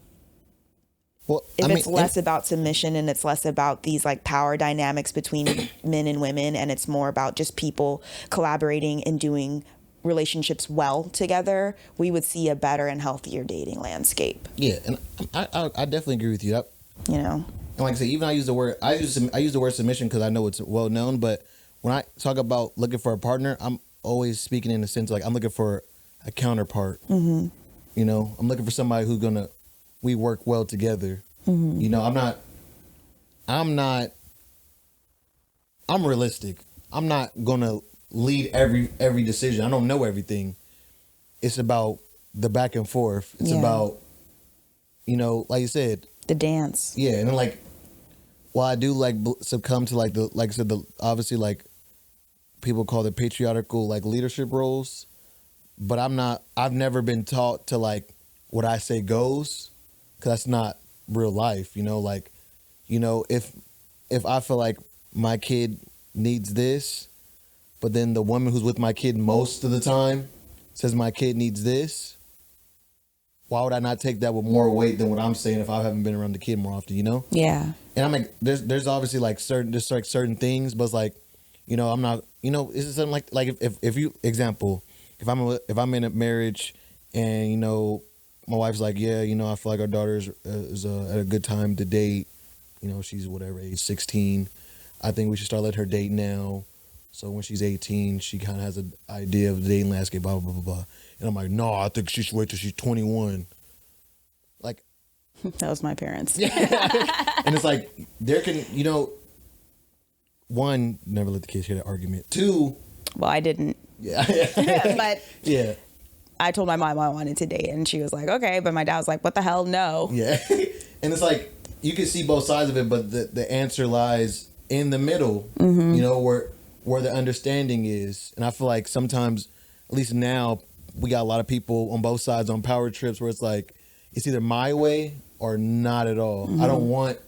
it's less about submission and it's less about these like power dynamics between men and women, and it's more about just people collaborating and doing relationships well together, we would see a better and healthier dating landscape. Yeah, and I definitely agree with you. And like I said, even I use the word submission because I know it's well known. But when I talk about looking for a partner, I'm always speaking in the sense like I'm looking for a counterpart. Mm-hmm. I'm looking for somebody who's we work well together. Mm-hmm. I'm realistic. I'm not gonna lead every decision. I don't know everything. It's about the back and forth. It's about, like you said, the dance. Yeah, and then like, while I do like succumb to like I said, obviously like people call it patriarchal like leadership roles, but I've never been taught to like what I say goes, because that's not real life. If I feel like my kid needs this, but then the woman who's with my kid most of the time says my kid needs this, why would I not take that with more weight than what I'm saying if I haven't been around the kid more often, Yeah. And I'm like, there's obviously like certain things, but it's like, I'm not, it's just something like if you, example, if I'm in a marriage and, my wife's like, yeah, I feel like our daughter is at a good time to date, she's whatever age, 16. I think we should start letting her date now. So when she's 18, she kind of has an idea of the dating landscape, blah, blah, blah, blah. And I'm like, no, I think she should wait till she's 21. Like, that was my parents. And it's like, there can, one, never let the kids hear that argument. Two. Well, I didn't. Yeah. But yeah. I told my mom I wanted to date, and she was like, okay. But my dad was like, what the hell? No. Yeah. And it's like, you can see both sides of it, but the answer lies in the middle, where the understanding is. And I feel like sometimes, at least now, we got a lot of people on both sides on power trips where it's like, it's either my way or not at all. Mm-hmm. I don't want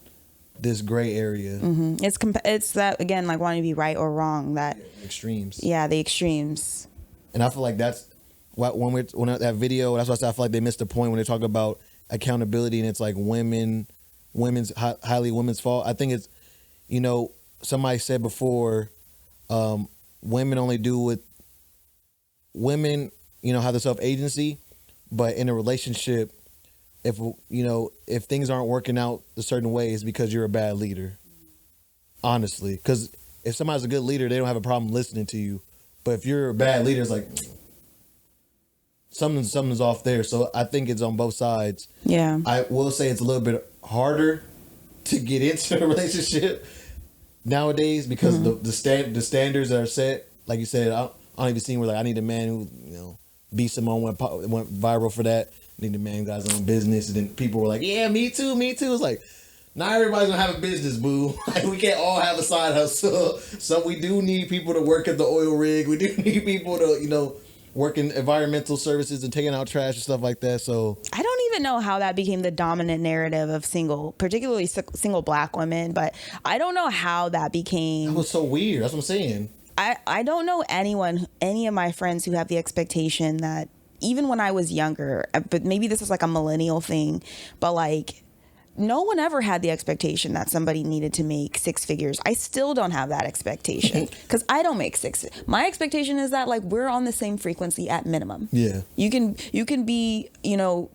this gray area. Mm-hmm. It's that, again, like wanting to be right or wrong. That extremes. Yeah, the extremes. And I feel like that's when that video, that's why I said I feel like they missed the point when they talk about accountability and it's like highly women's fault. I think it's, somebody said before, women only do what women, have the self-agency, but in a relationship, if things aren't working out a certain way, it's because you're a bad leader. Honestly, because if somebody's a good leader, they don't have a problem listening to you. But if you're a bad leader, it's like something's off there. So I think it's on both sides. Yeah. I will say it's a little bit harder to get into a relationship nowadays because the standards that are set, like you said, I don't even see where like I need a man who beat someone, went viral for that. I need a man who got his own business, and then people were like, yeah, me too. It's like, not everybody's gonna have a business, boo. Like, we can't all have a side hustle. So we do need people to work at the oil rig. We do need people to work in environmental services and taking out trash and stuff like that. So I don't even know how that became the dominant narrative of particularly single black women, but I don't know how that became. That was so weird. That's what I'm saying. I don't know any of my friends who have the expectation that, even when I was younger, but maybe this is like a millennial thing, but like, no one ever had the expectation that somebody needed to make six figures. I still don't have that expectation because I don't make six. My expectation is that like we're on the same frequency at minimum. Yeah. You can be,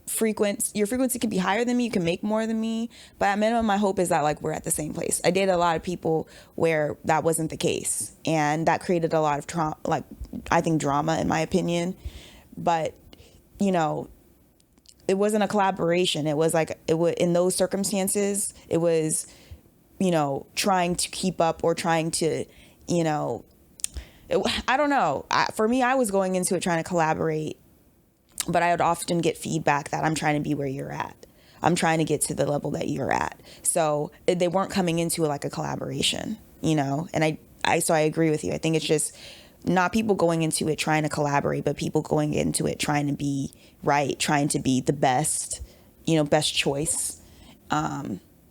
frequent. Your frequency can be higher than me. You can make more than me. But at minimum, my hope is that like we're at the same place. I dated a lot of people where that wasn't the case. And that created a lot of drama, in my opinion. But, it wasn't a collaboration. It was like, it was, in those circumstances, it was, you know, trying to keep up or trying to, you know, I don't know. For me, I was going into it trying to collaborate, but I would often get feedback that I'm trying to be where you're at. I'm trying to get to the level that you're at. So they weren't coming into it like a collaboration, you know? And so I agree with you. I think it's just not people going into it trying to collaborate, but people going into it trying to be right, trying to be the best, you know, best choice.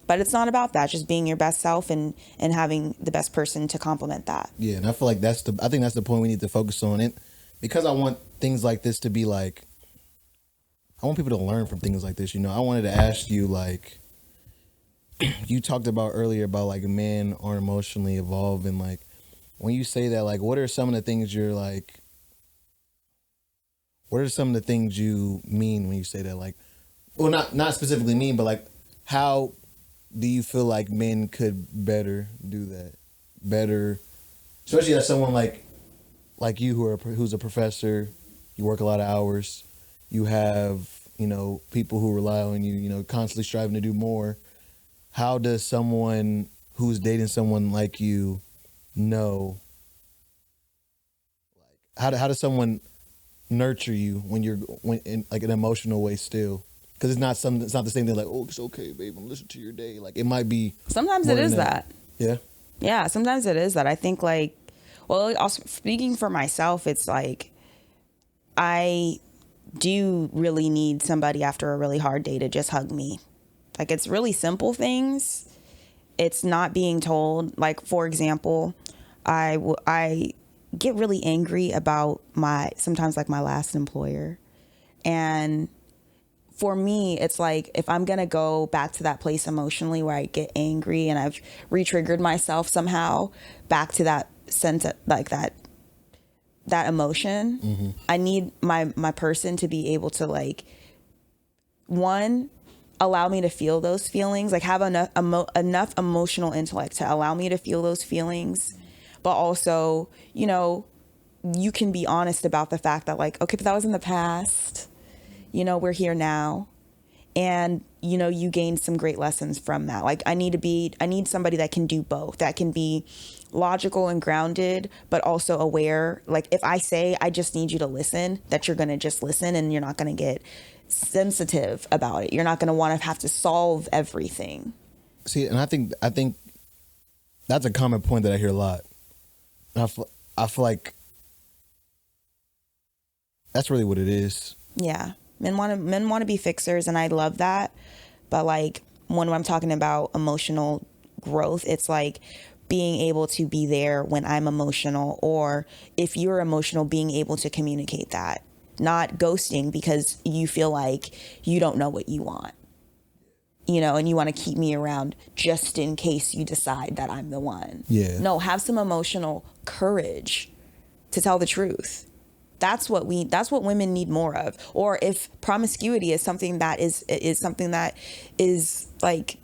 But it's not about that, just being your best self and having the best person to complement that. Yeah, and I feel like I think that's the point we need to focus on. It because I want things like this to be like, I want people to learn from things like this. You know, I wanted to ask you, like, you talked about earlier about like men aren't emotionally evolved, and like when you say that, like, what are some of the things you're like? What are some of the things you mean when you say that? Like, well, not specifically mean, but like, how do you feel like men could better do that? Better, especially as someone like you who's a professor, you work a lot of hours, you have, you know, people who rely on you, you know, constantly striving to do more. How does someone who's dating someone like you know? Like, how does someone nurture you when you're in like an emotional way still? Because it's not the same thing like, oh, it's okay, babe, I'm listening to your day. Like, it might be. Sometimes it is that. Yeah. Yeah, sometimes it is that. I think like, well, also speaking for myself, it's like I do really need somebody after a really hard day to just hug me. Like, it's really simple things. It's not being told. Like, for example, I get really angry about sometimes like my last employer. And for me, it's like, if I'm going to go back to that place emotionally where I get angry and I've re-triggered myself somehow back to that sense of, like that emotion, mm-hmm. I need my person to be able to, like, one, allow me to feel those feelings, like have enough emotional intellect to allow me to feel those feelings. But also, you know, you can be honest about the fact that, like, okay, but that was in the past. You know, we're here now. And, you know, you gained some great lessons from that. Like, I need somebody that can do both, that can be logical and grounded, but also aware. Like, if I say, I just need you to listen, that you're going to just listen and you're not going to get sensitive about it. You're not going to want to have to solve everything. See, and I think that's a common point that I hear a lot. And I feel like that's really what it is. Yeah. Men want to be fixers, and I love that. But like, when I'm talking about emotional growth, it's like being able to be there when I'm emotional, or if you're emotional, being able to communicate that, not ghosting because you feel like you don't know what you want, you know, and you want to keep me around just in case you decide that I'm the one. Yeah. No, have some emotional courage to tell the truth. That's what women need more of. Or if promiscuity is something that is something that is like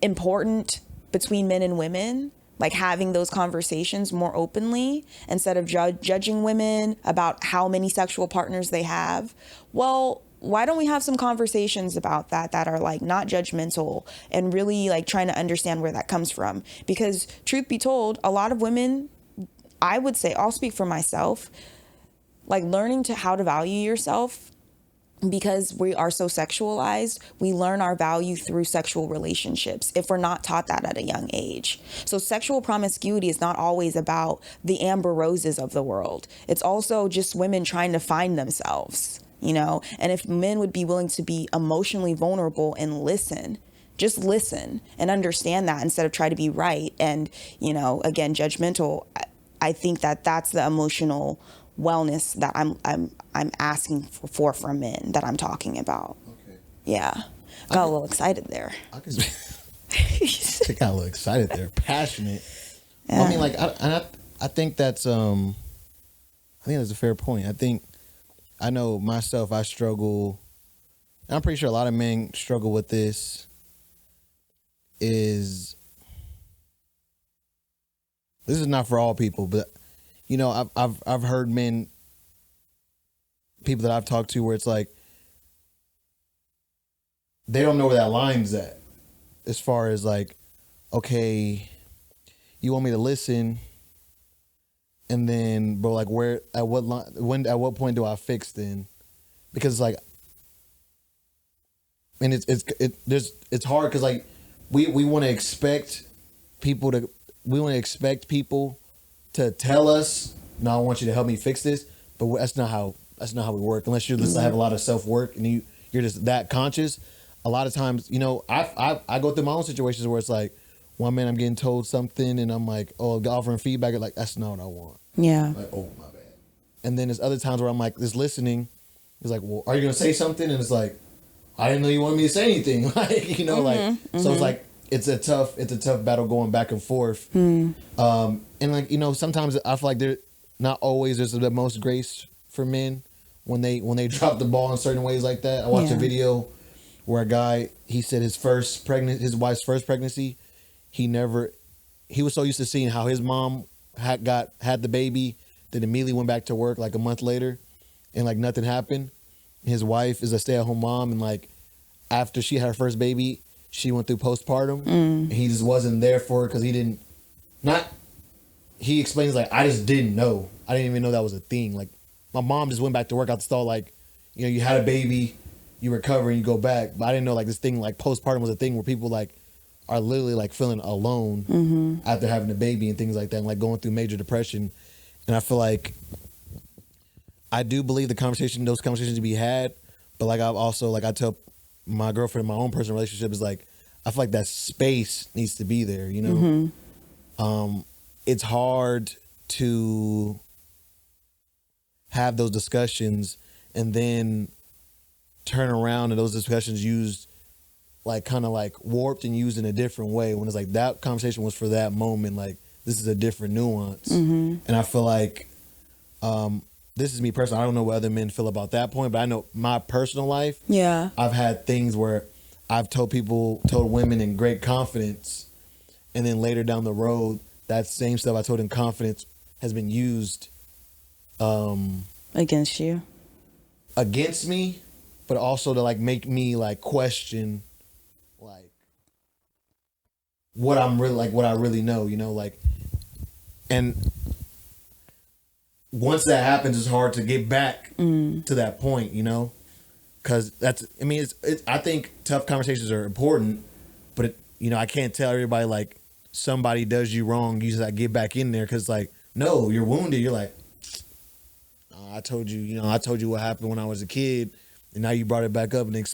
important between men and women, like having those conversations more openly instead of judging women about how many sexual partners they have. Well, why don't we have some conversations about that are like not judgmental and really like trying to understand where that comes from? Because truth be told, a lot of women, I would say, I'll speak for myself, like learning how to value yourself, because we are so sexualized, we learn our value through sexual relationships if we're not taught that at a young age. So sexual promiscuity is not always about the Amber Roses of the world. It's also just women trying to find themselves, you know? And if men would be willing to be emotionally vulnerable and listen, just listen and understand that instead of try to be right and, you know, again, judgmental, I think that's the emotional wellness that I'm asking for from men that I'm talking about. Okay. Yeah. Got a little excited there. I got a little excited there. Passionate. Yeah. Well, I mean, like, I think that's a fair point. I know myself, I struggle, and I'm pretty sure a lot of men struggle with this, this is not for all people, but you know, I've heard people that I've talked to where it's like they don't know where that line's at, as far as like, okay, you want me to listen, and then, but like, where, at what line, when, at what point do I fix then? Because it's like, and it's hard because like we want to expect people to tell us, no, I want you to help me fix this, but that's not how we work. Unless you're just have a lot of self work and you're just that conscious. A lot of times, you know, I go through my own situations where it's like, one minute I'm getting told something and I'm like, oh, offering feedback, like that's not what I want. Yeah. Like, oh my bad. And then there's other times where I'm like, just listening. It's like, well, are you gonna say something? And it's like, I didn't know you wanted me to say anything. Like, you know, so it's like it's a tough battle going back and forth. And like, you know, sometimes I feel like there's the most grace for men when they drop the ball in certain ways like that. I watched a video where a guy, he said his wife's first pregnancy, he was so used to seeing how his mom had the baby, then immediately went back to work like a month later, and like nothing happened. His wife is a stay-at-home mom, and like after she had her first baby, she went through postpartum, and he just wasn't there for her because he explains like, I just didn't know. I didn't even know that was a thing. Like my mom just went back to work out the stall, like, you know, you had a baby, you recover and you go back. But I didn't know like this thing, like postpartum was a thing where people like are literally like feeling alone after having a baby and things like that, and like going through major depression. And I feel like I do believe those conversations to be had, but like I've also, like I tell my girlfriend in my own personal relationship, is like, I feel like that space needs to be there, you know? It's hard to have those discussions and then turn around and those discussions used like kind of like warped and used in a different way, when it's like that conversation was for that moment, like this is a different nuance. And I feel like this is me personally, I don't know what other men feel about that point, but I know my personal life, I've had things where I've told women in great confidence, and then later down the road, that same stuff I told in confidence has been used Against me, but also to like make me like question like what I really know, you know, like, and once that happens, it's hard to get back to that point, you know, because I think tough conversations are important, but you know, I can't tell everybody like somebody does you wrong, you just like get back in there, because like, no, you're wounded. You're like, I told you what happened when I was a kid, and now you brought it back up and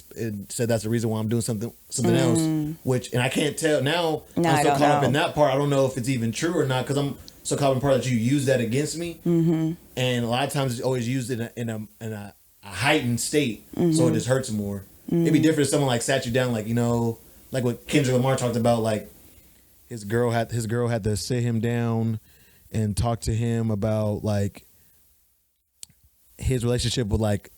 said that's the reason why I'm doing something else. And I can't tell now. I'm so caught up in that part. I don't know if it's even true or not, because I'm so caught up in part that you use that against me. And a lot of times it's always used in a heightened state, so it just hurts more. It'd be different if someone like sat you down, like, you know, like what Kendrick Lamar talked about, like his girl had to sit him down and talk to him about like his relationship with like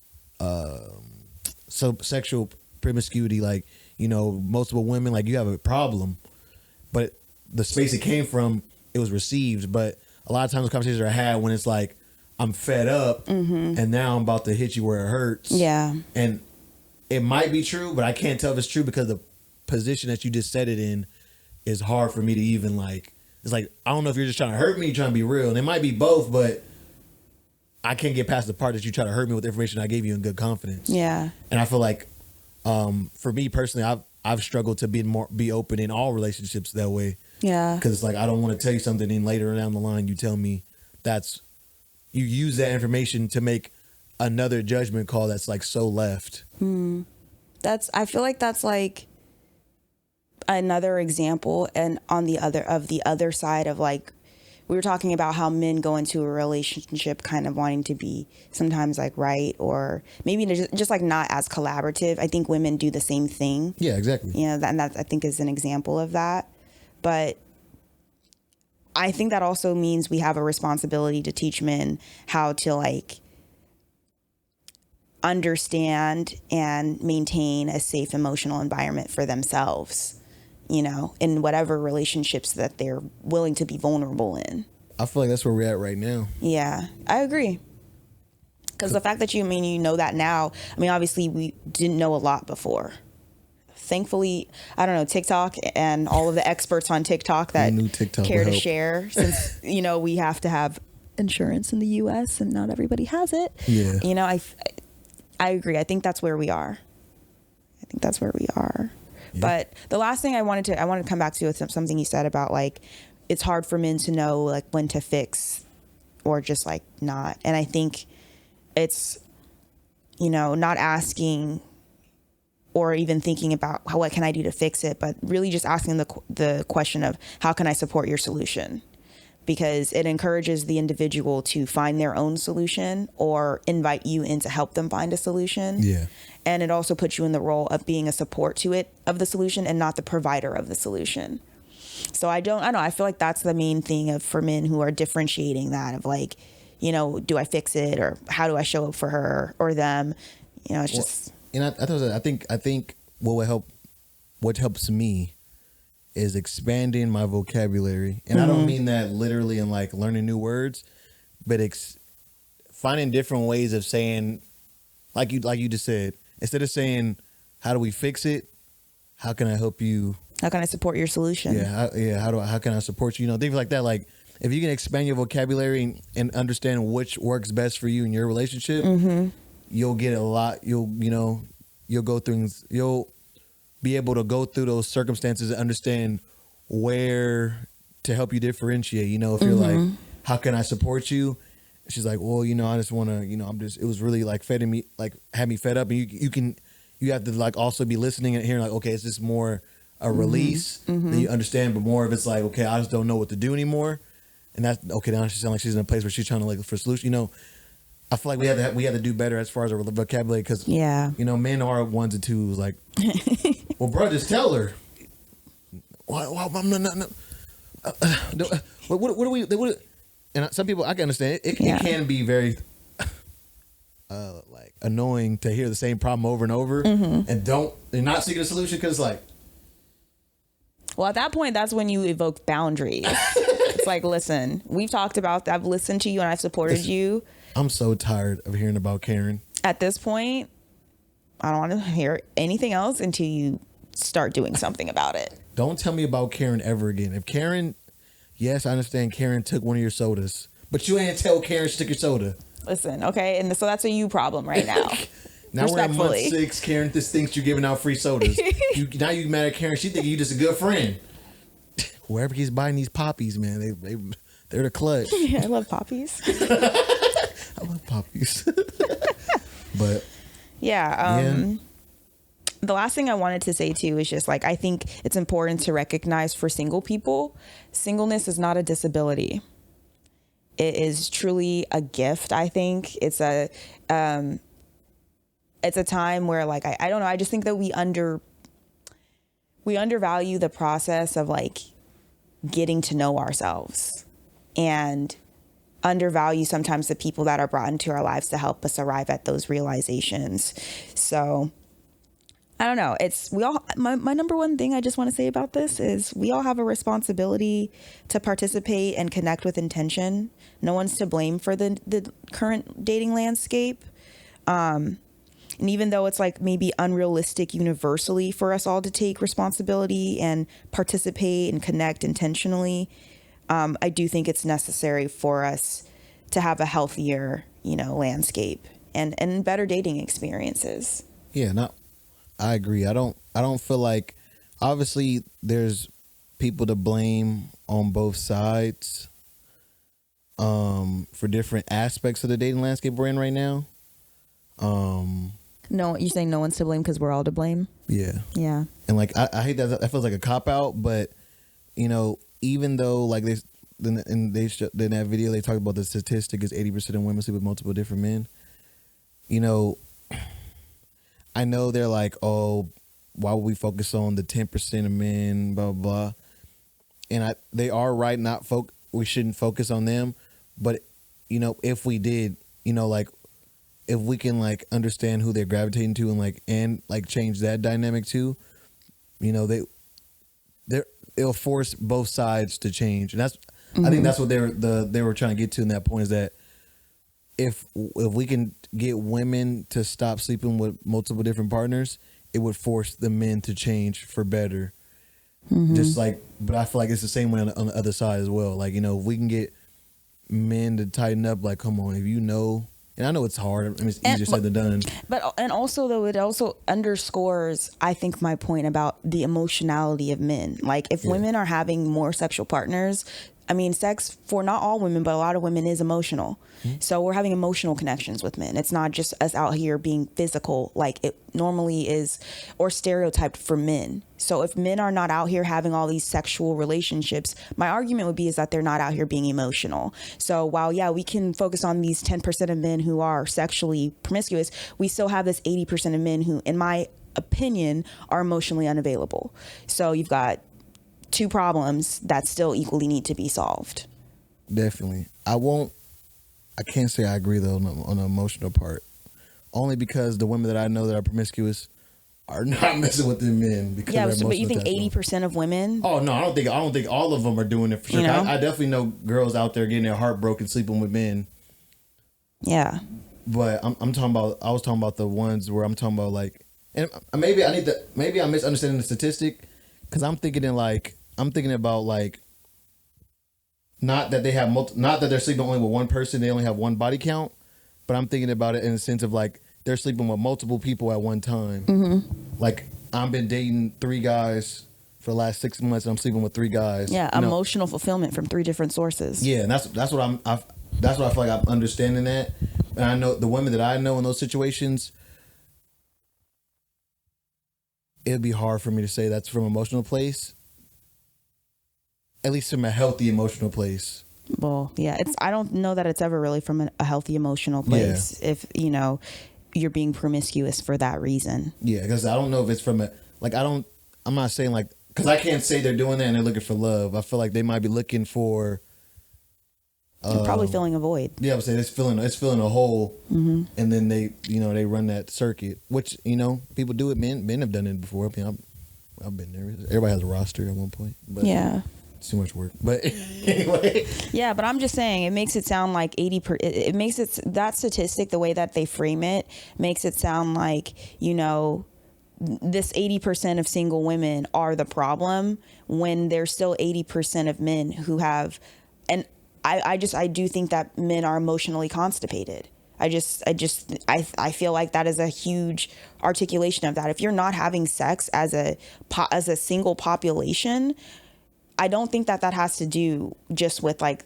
sexual promiscuity, like, you know, multiple women, like you have a problem, but the space it came from, it was received. But a lot of times the conversations are had when it's like, I'm fed up and now I'm about to hit you where it hurts. And it might be true, but I can't tell if it's true because the position that you just said it in is hard for me to even like, it's like, I don't know if you're just trying to hurt me, you're trying to be real. And it might be both, but I can't get past the part that you try to hurt me with the information I gave you in good confidence. And I feel like, for me personally, I've struggled to be open in all relationships that way. Because it's like, I don't want to tell you something, and later down the line you tell me you use that information to make another judgment call that's like so left. I feel like that's like another example, and on the other side of like, we were talking about how men go into a relationship kind of wanting to be sometimes like right, or maybe just like not as collaborative. I think women do the same thing. Yeah, exactly. You know, and that I think is an example of that. But I think that also means we have a responsibility to teach men how to like understand and maintain a safe emotional environment for themselves, you know, in whatever relationships that they're willing to be vulnerable in. I feel like that's where we're at right now. Yeah, I agree. Because the fact that you know that now, I mean, obviously we didn't know a lot before. thankfully, I don't know, TikTok and all of the experts on TikTok that TikTok care will to help. share, since, you know, we have to have insurance in the US and not everybody has it. Yeah. You know, I agree. I think that's where we are. Yeah. But the last thing I wanted to come back to is something you said about like, it's hard for men to know like when to fix or just like not. And I think it's, you know, not asking or even thinking about what can I do to fix it, but really just asking the question of how can I support your solution? Because it encourages the individual to find their own solution or invite you in to help them find a solution. Yeah. And it also puts you in the role of being a support to it, of the solution, and not the provider of the solution. So I don't know. I feel like that's the main thing for men who are differentiating that of like, you know, do I fix it, or how do I show up for her or them? You know, it's just. And I think what helps me is expanding my vocabulary. And I don't mean that literally in like learning new words, but finding different ways of saying, like you just said, instead of saying, how do we fix it? How can I help you? How can I support your solution? How can I support you? You know, things like that. Like if you can expand your vocabulary and understand which works best for you in your relationship, you'll get a lot. You'll be able to go through those circumstances and understand where to help you differentiate. You know, if you're like, how can I support you? She's like, well, you know, I just want to, you know, it was really like had me fed up. And you have to like also be listening and hearing like, okay, is this more a release? Then you understand, but more of it's like, okay, I just don't know what to do anymore. And that's okay. Now she sounds like she's in a place where she's trying to look for a solution. You know, I feel like we have to do better as far as our vocabulary, because you know, men are ones and twos. Like, well, bro, just tell her. Why I'm not. What do we? And some people I can understand it can be very like annoying to hear the same problem over and over, and they're not seeking a solution because like. Well, at that point, that's when you evoke boundaries. It's like, listen, we've talked about that. I've listened to you and I've supported you. I'm so tired of hearing about Karen. At this point, I don't want to hear anything else until you start doing something about it. Don't tell me about Karen ever again. If Karen, yes, I understand Karen took one of your sodas, but you ain't tell Karen she took your soda. Listen, okay? And so that's a you problem right now. Now we're in month 6. Karen just thinks you're giving out free sodas. Now you mad at Karen. She think you just a good friend. Whoever keeps buying these poppies, man, they're the clutch. Yeah, I love poppies. I love poppies. But yeah. The last thing I wanted to say too is just like, I think it's important to recognize for single people, singleness is not a disability. It is truly a gift. I think it's a time where like, I don't know. I just think that we undervalue the process of like getting to know ourselves, and undervalue sometimes the people that are brought into our lives to help us arrive at those realizations. So I don't know. My number one thing I just want to say about this is we all have a responsibility to participate and connect with intention. No one's to blame for the current dating landscape. And even though it's like maybe unrealistic universally for us all to take responsibility and participate and connect intentionally, I do think it's necessary for us to have a healthier, you know, landscape and better dating experiences. Yeah, I agree. I don't feel like, obviously there's people to blame on both sides for different aspects of the dating landscape we're in right now. No, you're saying no one's to blame because we're all to blame? Yeah. Yeah. And like I hate that feels like a cop out, but you know, even though like in that video they talked about the statistic is 80% of women sleep with multiple different men. You know, I know they're like, oh, why would we focus on the 10% of men, blah, blah, blah. And they are right, we shouldn't focus on them. But, you know, if we did, you know, like, if we can, like, understand who they're gravitating to and change that dynamic too, you know, it'll force both sides to change. And that's, I think that's what they were trying to get to in that point, is that if we can get women to stop sleeping with multiple different partners, it would force the men to change for better. Just like, but I feel like it's the same way on the other side as well. Like, you know, if we can get men to tighten up, like, come on, if you know, and I know it's hard. I mean, it's easier said than done. But and also though, it also underscores, I think, my point about the emotionality of men. Like, if women are having more sexual partners, I mean, sex for not all women, but a lot of women is emotional. So we're having emotional connections with men. It's not just us out here being physical like it normally is or stereotyped for men. So if men are not out here having all these sexual relationships, my argument would be is that they're not out here being emotional. So while, yeah, we can focus on these 10% of men who are sexually promiscuous, we still have this 80% of men who, in my opinion, are emotionally unavailable. So you've got two problems that still equally need to be solved. Definitely. I can't say I agree though on the emotional part, only because the women that I know that are promiscuous are not messing with the men because Yeah, they're but you think emotionally attached to them. 80% of women? Oh no, I don't think all of them are doing it for sure. You know? I definitely know girls out there getting their heart broken sleeping with men. Yeah. But I was talking about the ones where I'm talking about like, and maybe I'm misunderstanding the statistic, because I'm thinking about like, not that they're sleeping only with one person, they only have one body count, but I'm thinking about it in the sense of like they're sleeping with multiple people at one time. Like, I've been dating 3 guys for the last 6 months and I'm sleeping with 3 guys. Yeah, emotional fulfillment from 3 different sources. Yeah, and that's what I feel like I'm understanding that. And I know the women that I know in those situations, it'd be hard for me to say that's from an emotional place. At least from a healthy emotional place. Well, yeah, I don't know that it's ever really from a healthy emotional place. Yeah. If, you're being promiscuous for that reason. Yeah, because I don't know if it's from I'm not saying like, because I can't say they're doing that and they're looking for love. I feel like they might be looking for. Probably filling a void. Yeah, I'm saying it's filling a hole, and then they run that circuit, which people do it. Men have done it before. I mean, I've been there. Everybody has a roster at one point. But yeah. It's too much work. But anyway. Yeah, but I'm just saying, it makes it sound like it makes it, that statistic, the way that they frame it, makes it sound like, this 80% of single women are the problem when there's still 80% of men who have, and I do think that men are emotionally constipated. I feel like that is a huge articulation of that. If you're not having sex as a single population, I don't think that has to do just with like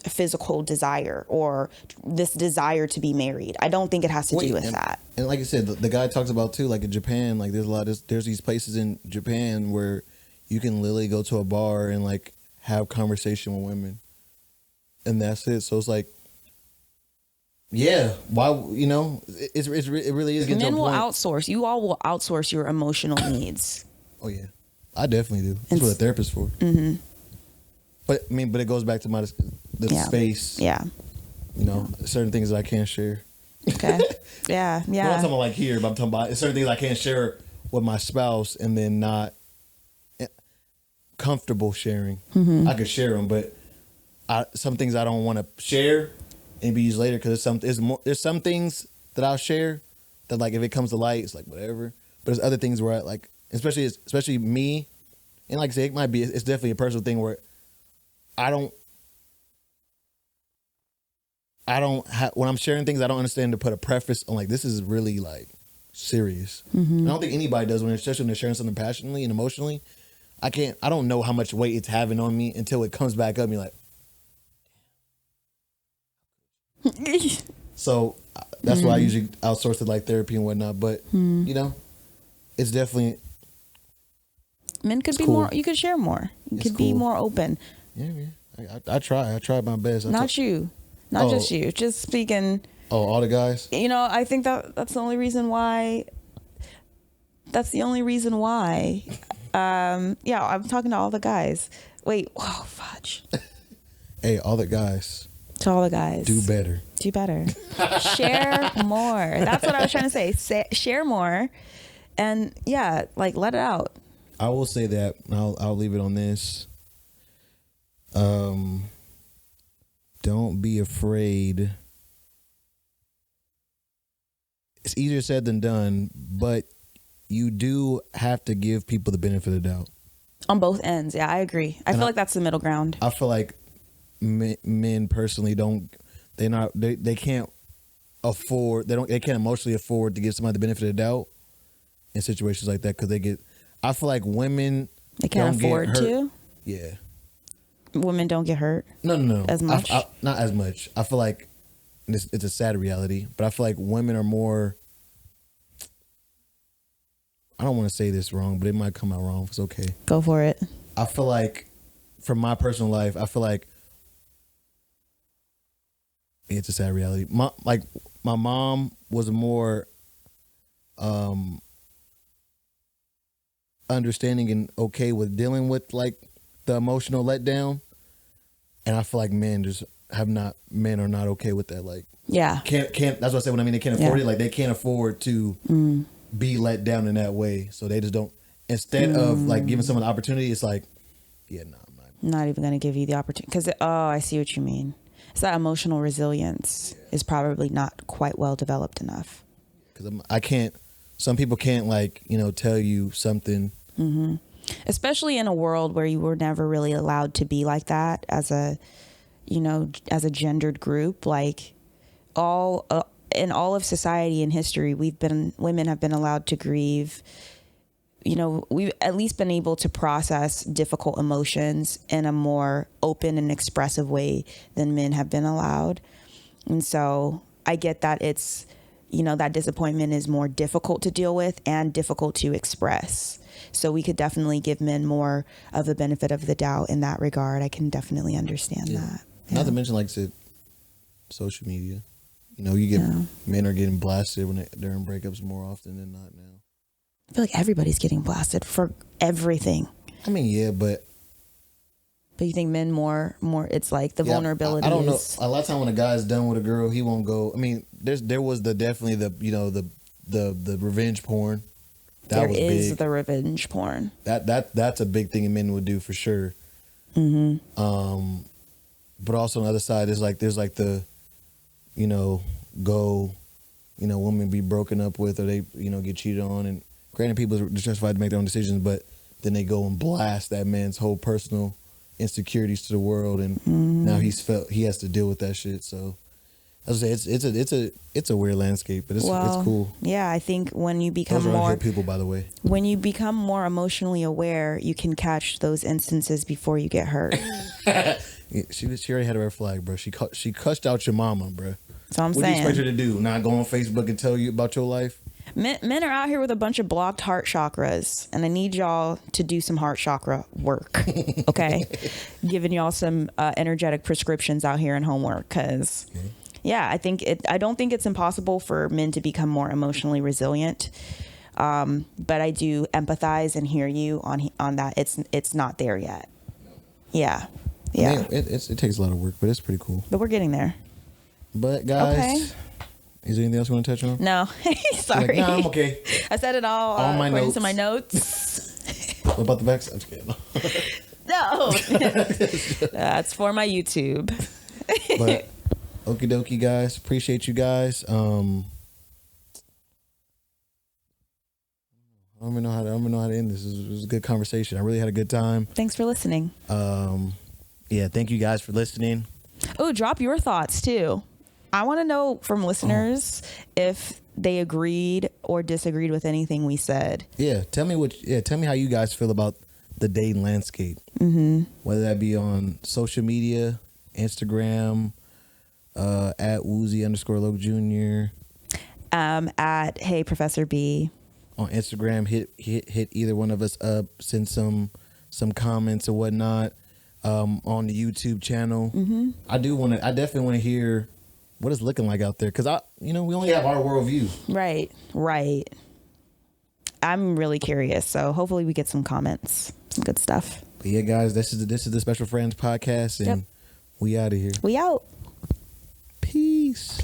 physical desire or this desire to be married. I don't think it has to do with that. And like I said, the guy talks about too, like in Japan, like there's these places in Japan where you can literally go to a bar and like have conversation with women, and that's it. So it's like, yeah, why it really is. Men will outsource. You all will outsource your emotional needs. Oh yeah. I definitely do. That's what a therapist's for. Mm-hmm. But it goes back to the space. Yeah. Certain things that I can't share. Okay. Yeah. I'm not talking about like here, but I'm talking about certain things I can't share with my spouse, and then not comfortable sharing. Mm-hmm. I could share them, but some things I don't want to share and be used later, because there's some things that I'll share that, like, if it comes to light, it's like whatever. But there's other things where I like. Especially me, and like I say, it's definitely a personal thing where I don't when I'm sharing things, I don't understand to put a preface on like, this is really like serious. Mm-hmm. I don't think anybody does, especially when they're sharing something passionately and emotionally. I don't know how much weight it's having on me until it comes back up and you're like, so that's why I usually outsource to like therapy and whatnot. But it's definitely. Men could be cool. More. You could share more. You could be more open. Yeah. I try. I try my best. Not just you. Just speaking. Oh, all the guys. I think that's the only reason why. That's the only reason why. Yeah, I'm talking to all the guys. Wait. Oh, fudge. Hey, all the guys. To all the guys. Do better. Share more. That's what I was trying to say. Share more, and yeah, like let it out. I will say that. I'll leave it on this. Don't be afraid. It's easier said than done, but you do have to give people the benefit of the doubt. On both ends. Yeah, I agree. I feel like that's the middle ground. I feel like men personally they can't afford, they can't emotionally afford to give somebody the benefit of the doubt in situations like that, because I feel like women, they can't afford to. Yeah. Women don't get hurt. No. As much. Not as much. I feel like it's a sad reality, but I feel like women are more. I don't want to say this wrong, but it might come out wrong. It's okay. Go for it. I feel like, from my personal life, I feel like it's a sad reality. My mom was more understanding and okay with dealing with like the emotional letdown, and I feel like men are not okay with that. Like, yeah, can't. That's what I said when I mean they can't afford it. Like, they can't afford to be let down in that way, so they just don't. Instead of like giving someone the opportunity, it's like, yeah, no, I'm not even going to give you the opportunity, because I see what you mean. It's that emotional resilience is probably not quite well developed enough. Because I can't. Some people can't, like, tell you something. Mm-hmm. Especially in a world where you were never really allowed to be like that as a gendered group. Like, in all of society and history, women have been allowed to grieve. We've at least been able to process difficult emotions in a more open and expressive way than men have been allowed. And so I get that it's, that disappointment is more difficult to deal with and difficult to express. So we could definitely give men more of the benefit of the doubt in that regard. I can definitely understand that. Yeah. Not to mention, like I said, social media. Men are getting blasted they're in breakups more often than not now. I feel like everybody's getting blasted for everything. I mean, yeah, but you think men more it's like the vulnerability. I don't know. A lot of time when a guy's done with a girl, he won't go. I mean, there was definitely the revenge porn. That was big. The revenge porn. That's a big thing men would do for sure. Mm-hmm. But also on the other side, there's like the, women be broken up with, or they, get cheated on, and granted, people are justified to make their own decisions, but then they go and blast that man's whole personal insecurities to the world, and now he has to deal with that shit. So as I say, it's a weird landscape, but it's cool. Yeah, I think when you become those are more people, by the way. When you become more emotionally aware, you can catch those instances before you get hurt. She already had a red flag, bro. She cussed out your mama, bro. So I'm saying, what do you expect her to do? Not go on Facebook and tell you about your life? Men are out here with a bunch of blocked heart chakras, and I need y'all to do some heart chakra work, okay? Giving y'all some energetic prescriptions out here and homework, because, I don't think it's impossible for men to become more emotionally resilient, but I do empathize and hear you on that. It's not there yet. Yeah. I mean, it takes a lot of work, but it's pretty cool. But we're getting there. But guys, is there anything else you want to touch on? No. Sorry. Nah, I'm okay. I said it all according to my notes. What about the backs? I'm just kidding. No. That's for my YouTube. But okie dokie, guys. Appreciate you guys. I don't even know how to end this. It was a good conversation. I really had a good time. Thanks for listening. Thank you guys for listening. Oh, drop your thoughts too. I want to know from listeners if they agreed or disagreed with anything we said. Yeah, tell me how you guys feel about the dating landscape. Whether that be on social media, Instagram, at Wuzi_Loke Jr. At heyprofessorb. On Instagram, hit either one of us up, send some comments or whatnot. On the YouTube channel. I definitely want to hear what it's looking like out there, because we only have our worldview. Right. I'm really curious, so hopefully we get some comments, some good stuff. But yeah, guys, this is the Special Friends podcast, and we out of here. We out. Peace.